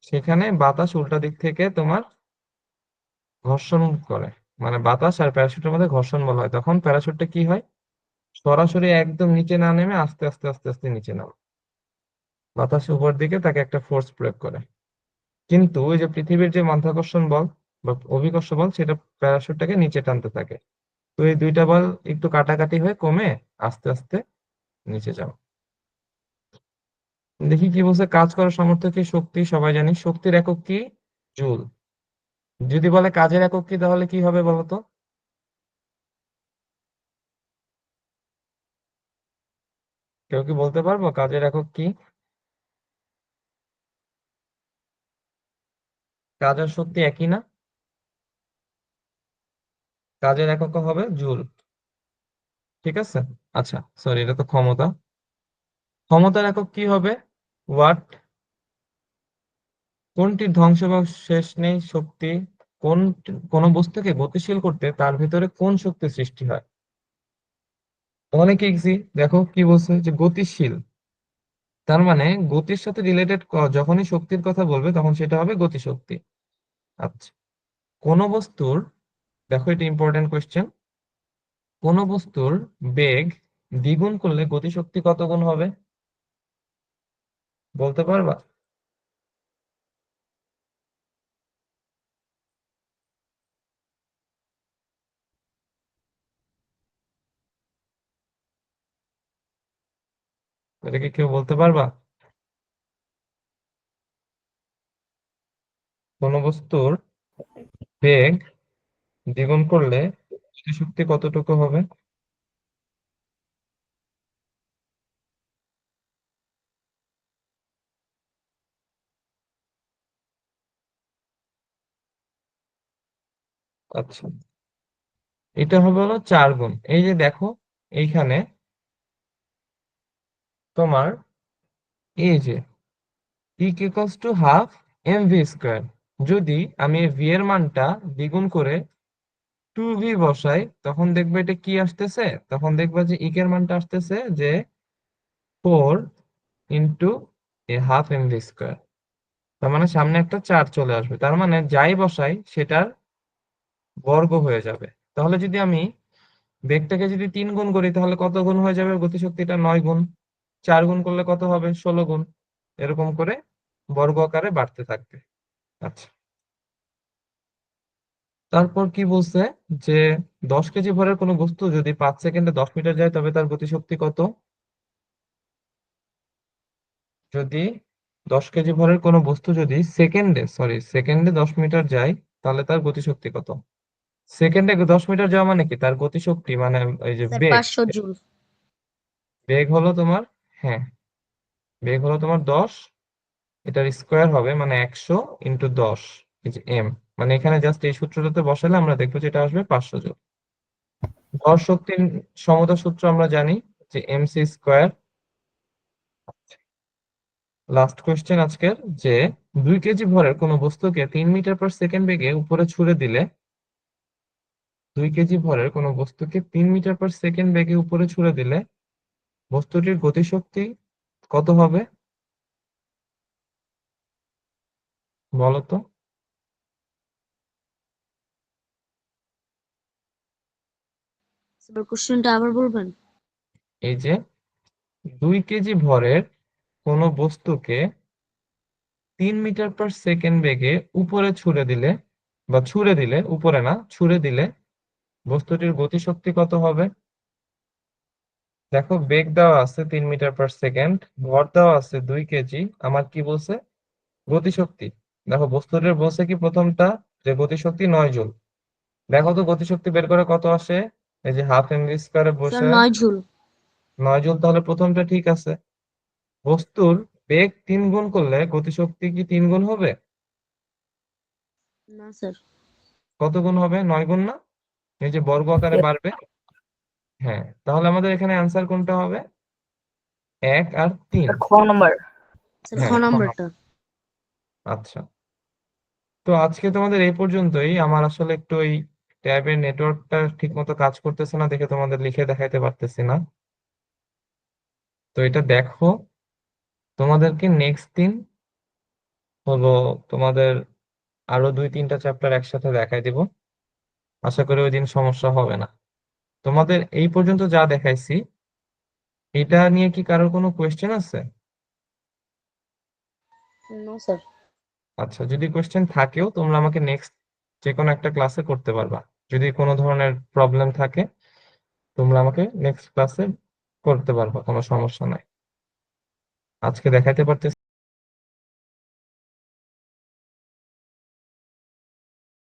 সেখানে বাতাস উল্টা দিক থেকে তোমার ঘর্ষণ করে, মানে বাতাস আর প্যারাশুটের মধ্যে ঘর্ষণ বল হয়, তখন প্যারাশুটটা কি হয়, সরাসরি একদম নিচে না নেমে আস্তে আস্তে আস্তে আস্তে নিচে নামে, বাতাস উপর দিকে তাকে একটা ফোর্স প্রয়োগ করে। কিন্তু ওই যে পৃথিবীর যে মাধ্যাকর্ষণ বল বা অভিকর্ষ বল, সেটা প্যারাশুটটাকে নিচে টানতে থাকে। তো এই দুইটা বল একটু কাটাকাটি হয়ে কমে আস্তে আস্তে নিচে যাও। দেখি কি বলছে, কাজ করার সামর্থ্য কি? শক্তি, সবাই জানি। শক্তির একক কি? জুল। যদি বলে কাজের একক কি, তাহলে কি হবে বলতো? কেউ কি বলতে পারবো কাজের একক কি? কাজ আর শক্তি একই না? কাজের একক হবে জুল। ঠিক আছে। আচ্ছা, সরি, এটা তো ক্ষমতা। ক্ষমতার একক কি হবে? ওয়াট। কোনটির ধ্বংস বা শেষ নেই? শক্তি। কোন কোন বস্তুকে গতিশীল করতে তার ভিতরে কোন শক্তি সৃষ্টি হয়? অনেক ইজি। দেখো কি বলছে, যে গতিশীল, তার মানে গতির সাথে রিলেটেড যখনই শক্তির কথা বলবে তখন সেটা হবে গতিশক্তি। আচ্ছা, কোন বস্তুর, দেখো এটা ইম্পর্টেন্ট কোয়েশ্চেন, কোন বস্তুর বেগ দ্বিগুণ করলে গতিশক্তি কত গুণ হবে? বলতে পারবা? এটা কি কেউ বলতে পারবা? কোন বস্তুর বেগ দ্বিগুণ করলে গতিশক্তি কতটুকু হবে? আচ্ছা, এটা হবে হলো 4 গুণ। এই যে দেখো, এইখানে তোমার এই যে E=12 mv², যদি আমি ভি এর মানটা দ্বিগুণ করে 2v বসাই, তখন দেখবে এটা কি আসতেছে, তখন দেখবে যে এর মানটা আসতেছে যে 4 × ½ mv²। তার মানে সামনে একটা 4 চলে আসবে, তার মানে যাই বসাই সেটার বর্গ হয়ে যাবে। তাহলে যদি আমি বেগটাকে যদি 3 গুণ করি, তাহলে কত গুণ হয়ে যাবে গতিশক্তিটা? 9 গুণ। 4 গুণ করলে কত হবে? 16 গুণ। এরকম করে বর্গ আকারে বাড়তে থাকবে। আচ্ছা, তারপর কি বলছে, যে 10 কেজি ভরের কোনো বস্তু যদি 5 সেকেন্ডে 10 মিটার যায়, তবে তার গতিশক্তি কত? যদি 10 কেজি ভরের কোনো বস্তু যদি সেকেন্ডে 10 মিটার যায়, তাহলে তার গতিশক্তি কত? সেকেন্ডে 10 মিটার যাওয়া মানে কি, তার গতিশক্তি মানে এই যে
স্যার
বেগ,
500 জুল।
বেগ হলো তোমার, হ্যাঁ, বেগ হলো তোমার 10, এটার স্কোয়ার হবে মানে 100 × 10, এই যে এম, মানে এখানে জাস্ট এই সূত্রটাতে বসালে আমরা দেখবো যে এটা আসবে 500 জুল। ভর শক্তির সমতা সূত্র আমরা জানি, যে mc²। লাস্ট কোয়েশ্চেন আজকের, যে 2 কেজি ভরের কোনো বস্তুকে 3 মিটার/সেকেন্ড বেগে উপরে ছুড়ে দিলে, 2 কেজি ভরের কোনো বস্তুকে 3 মিটার/সেকেন্ড বেগে উপরে ছুড়ে দিলে বস্তুটির গতিশক্তি কত হবে? বলো তো।
স্যার কোশ্চেনটা আবার বলবেন?
এই যে 2 কেজি ভরের কোনো বস্তুকে 3 মিটার পার সেকেন্ড বেগে উপরে ছুড়ে দিলে, বা ছুড়ে দিলে, উপরে না, ছুড়ে দিলে বস্তুটির গতিশক্তি কত হবে? দেখো, বেগ দেওয়া আছে 3 মিটার পার সেকেন্ড, ভর দেওয়া আছে 2 কেজি। আমার কি বলছে? গতিশক্তি। দেখো, বস্তুটির বলছে কি প্রথমটা, যে গতিশক্তি 9 জুল। দেখো তো গতিশক্তি বের করে কত আসে। এই যে হাফ এমভি স্কয়ারে
স্যার
বসে
9 জুল।
9 জুল, তাহলে প্রথমটা ঠিক আছে। বস্তুর বেগ 3 গুণ করলে গতিশক্তি কি 3 গুণ হবে?
না স্যার।
কত গুণ হবে? 9 গুণ না? এই যে বর্গ আকারে বাড়বে। হ্যাঁ, তাহলে আমাদের এখানে অ্যান্সার কোনটা হবে? 1 আর 3।
খ নাম্বার।
স্যার খ
হ্যাঁ,
নাম্বারটা।
আচ্ছা। তো আজকে তোমাদের এই পর্যন্তই। আমার আসলে একটু ওই ট্যাবের নেটওয়ার্কটা ঠিক মতো কাজ করতেছে না দেখে তোমাদের লিখে দেখাইতে পারতেছি না। তো এটা দেখো, তোমাদেরকে নেক্সট দিন হলো তোমাদের আরো 2-3টা চ্যাপ্টার একসাথে দেখাই দিব। আশা করি ওই দিন সমস্যা হবে না। তোমাদের এই পর্যন্ত যা দেখাইছি, এটা নিয়ে কি কারোর কোনো কোয়েশ্চেন আছে?
No sir.
আচ্ছা, যদি কোয়েশ্চেন থাকেও তোমরা আমাকে নেক্সট যে কোনো একটা ক্লাসে করতে পারবা। যদি কোনো ধরনের প্রবলেম থাকে তোমরা আমাকে নেক্সট ক্লাসে করতে পারবা, কোনো সমস্যা নাই। আজকে দেখাইতে পারতেছি